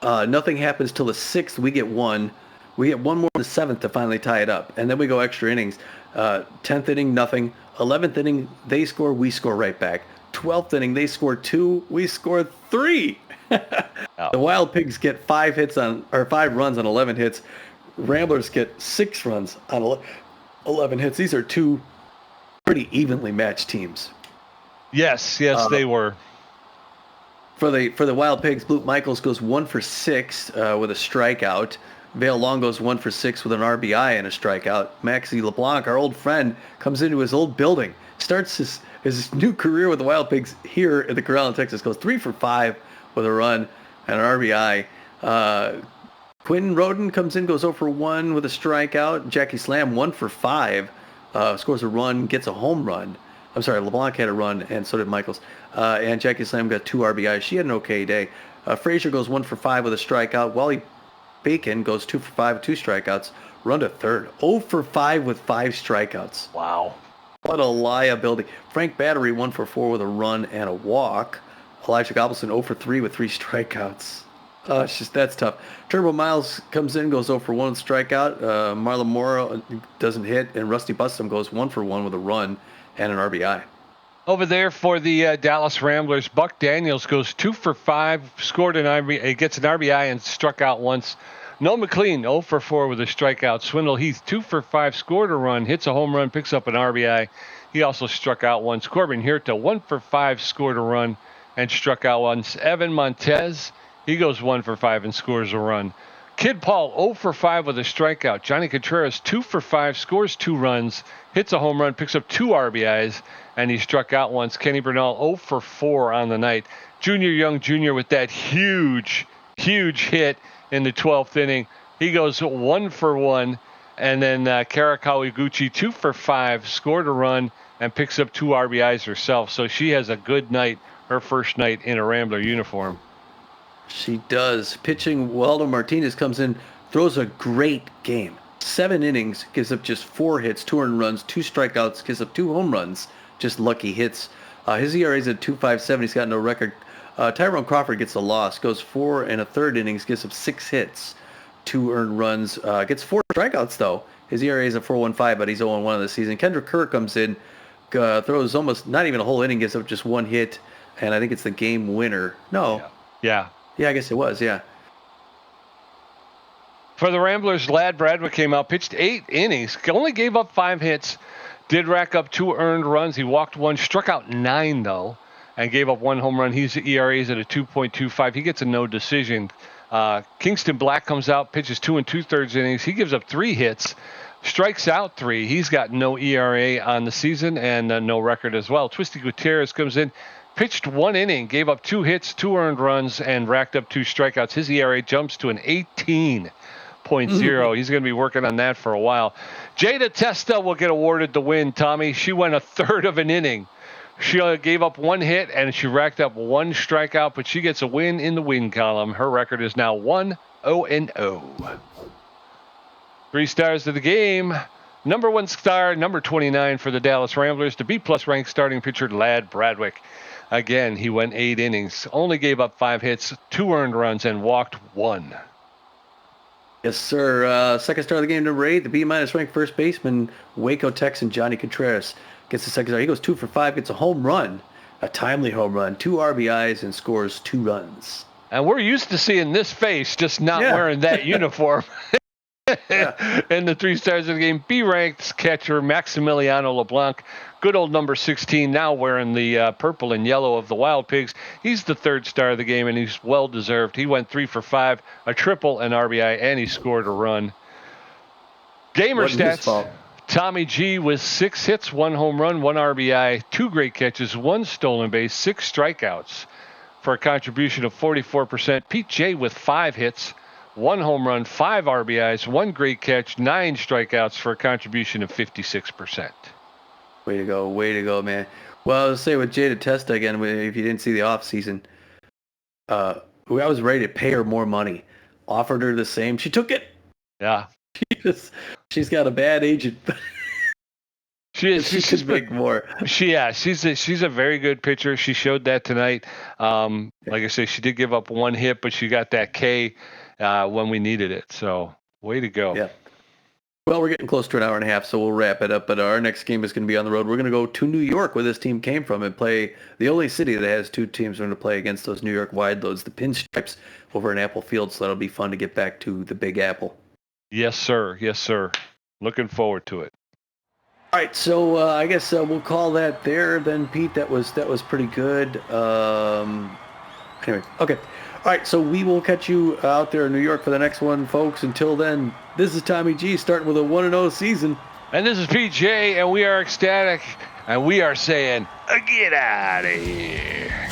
Nothing happens till the 6th. We get 1. We get 1 more in the 7th to finally tie it up. And then we go extra innings. 10th inning, nothing. 11th inning, they score. We score right back. 12th inning, they score 2. We score 3. The Wild Pigs get 5 runs on 11 hits. Ramblers get 6 runs on 11 hits. These are 2 pretty evenly matched teams. Yes, they were. For the Wild Pigs, Blute Michaels goes 1 for 6 with a strikeout. Vale Long goes 1 for 6 with an RBI and a strikeout. Maxie LeBlanc, our old friend, comes into his old building, starts his new career with the Wild Pigs here at the Corral in Texas, goes 3 for 5 with a run and an RBI. Quentin Roden comes in, goes 0 for 1 with a strikeout. Jackie Slam 1 for 5, scores a run, gets a home run. I'm sorry, LeBlanc had a run, and so did Michaels. And Jackie Slam got 2 RBIs. She had an okay day. Frazier goes 1 for 5 with a strikeout. Wally Bacon goes 2 for 5 with 2 strikeouts. Run to third. 0 for 5 with 5 strikeouts. Wow. What a liability. Frank Battery 1 for 4 with a run and a walk. Elijah Gobelson 0 for 3 with 3 strikeouts. That's tough. Turbo Miles comes in, goes 0 for 1 with a strikeout. Marlon Mora doesn't hit, and Rusty Bustum goes 1 for 1 with a run and an RBI. Over there for the Dallas Ramblers, Buck Daniels goes 2 for 5, scored an RBI, gets an RBI and struck out once. Noel McLean 0 for 4 with a strikeout. Swindle Heath 2 for 5, scored a run, hits a home run, picks up an RBI. He also struck out once. Corbin Hirta 1 for 5, scored a run and struck out once. Evan Montez, he goes 1 for 5 and scores a run. Kid Paul 0 for 5 with a strikeout. Johnny Contreras 2 for 5, scores 2 runs, hits a home run, picks up 2 RBIs, and he struck out once. Kenny Bernal 0 for 4 on the night. Junior Young Jr. with that huge hit in the 12th inning. He goes 1 for 1, and then Kara Kawaguchi 2 for 5, scored a run, and picks up 2 RBIs herself. So she has a good night, her first night in a Rambler uniform. She does. Pitching, Waldo Martinez comes in, throws a great game. 7 innings, gives up just 4 hits, 2 earned runs, 2 strikeouts, gives up 2 home runs, just lucky hits. His ERA is at 2.57. He's got no record. Tyrone Crawford gets a loss, goes 4 1/3 innings, gives up 6 hits, 2 earned runs, gets 4 strikeouts though. His ERA is at 4.15, but he's 0-1 of the season. Kendrick Kerr comes in, throws almost not even a whole inning, gives up just 1 hit, and I think it's the game winner. No. Yeah. Yeah, I guess it was, yeah. For the Ramblers, Lad Bradwick came out, pitched 8 innings, only gave up 5 hits, did rack up 2 earned runs. He walked 1, struck out 9, though, and gave up 1 home run. His ERA is at a 2.25. He gets a no decision. Kingston Black comes out, pitches 2 2/3 innings. He gives up 3 hits, strikes out 3. He's got no ERA on the season and no record as well. Twisty Gutierrez comes in, pitched 1 inning, gave up 2 hits, 2 earned runs, and racked up 2 strikeouts. His ERA jumps to an 18.0. He's going to be working on that for a while. Jada Testa will get awarded the win, Tommy. She went 1/3 of an inning. She gave up 1 hit and she racked up 1 strikeout, but she gets a win in the win column. Her record is now 1-0-0. 3 stars of the game. Number 1 star, number 29 for the Dallas Ramblers, the B-plus ranked starting pitcher, Lad Bradwick. Again, he went 8 innings, only gave up 5 hits, 2 earned runs, and walked 1. Yes, sir. Second star of the game, number 8, the B-minus ranked first baseman, Waco Texan Johnny Contreras. Gets the second star. He goes 2 for 5, gets a home run, a timely home run, 2 RBIs, and scores 2 runs. And we're used to seeing this face, just not wearing that uniform. And the 3 stars of the game, B-ranked catcher Maximiliano LeBlanc, good old number 16, now wearing the purple and yellow of the Wild Pigs. He's the 3rd star of the game, and he's well-deserved. He went 3 for 5, a triple, an RBI, and he scored a run. Gamer stats, Tommy G with 6 hits, 1 home run, 1 RBI, 2 great catches, 1 stolen base, 6 strikeouts for a contribution of 44%. Pete J with 5 hits, 1 home run, 5 RBIs, 1 great catch, 9 strikeouts for a contribution of 56%. Way to go, man. Well, I'll say with Jada Testa again, if you didn't see the offseason, I was ready to pay her more money. Offered her the same. She took it. Yeah. She's got a bad agent. She should make more. She's a very good pitcher. She showed that tonight. Like I say, she did give up 1 hit, but she got that K when we needed it. So way to go. Yeah. Well, we're getting close to an hour and a half, so we'll wrap it up. But our next game is going to be on the road. We're going to go to New York, where this team came from, and play the only city that has 2 teams going to play against those New York Wide Loads, the Pinstripes, over in Apple Field. So that'll be fun to get back to the Big Apple. Yes, sir. Yes, sir. Looking forward to it. All right, so I guess we'll call that there then, Pete. That was pretty good. Anyway, okay. All right, so we will catch you out there in New York for the next one, folks. Until then, this is Tommy G starting with a 1-0 season. And this is PJ, and we are ecstatic, and we are saying, get out of here.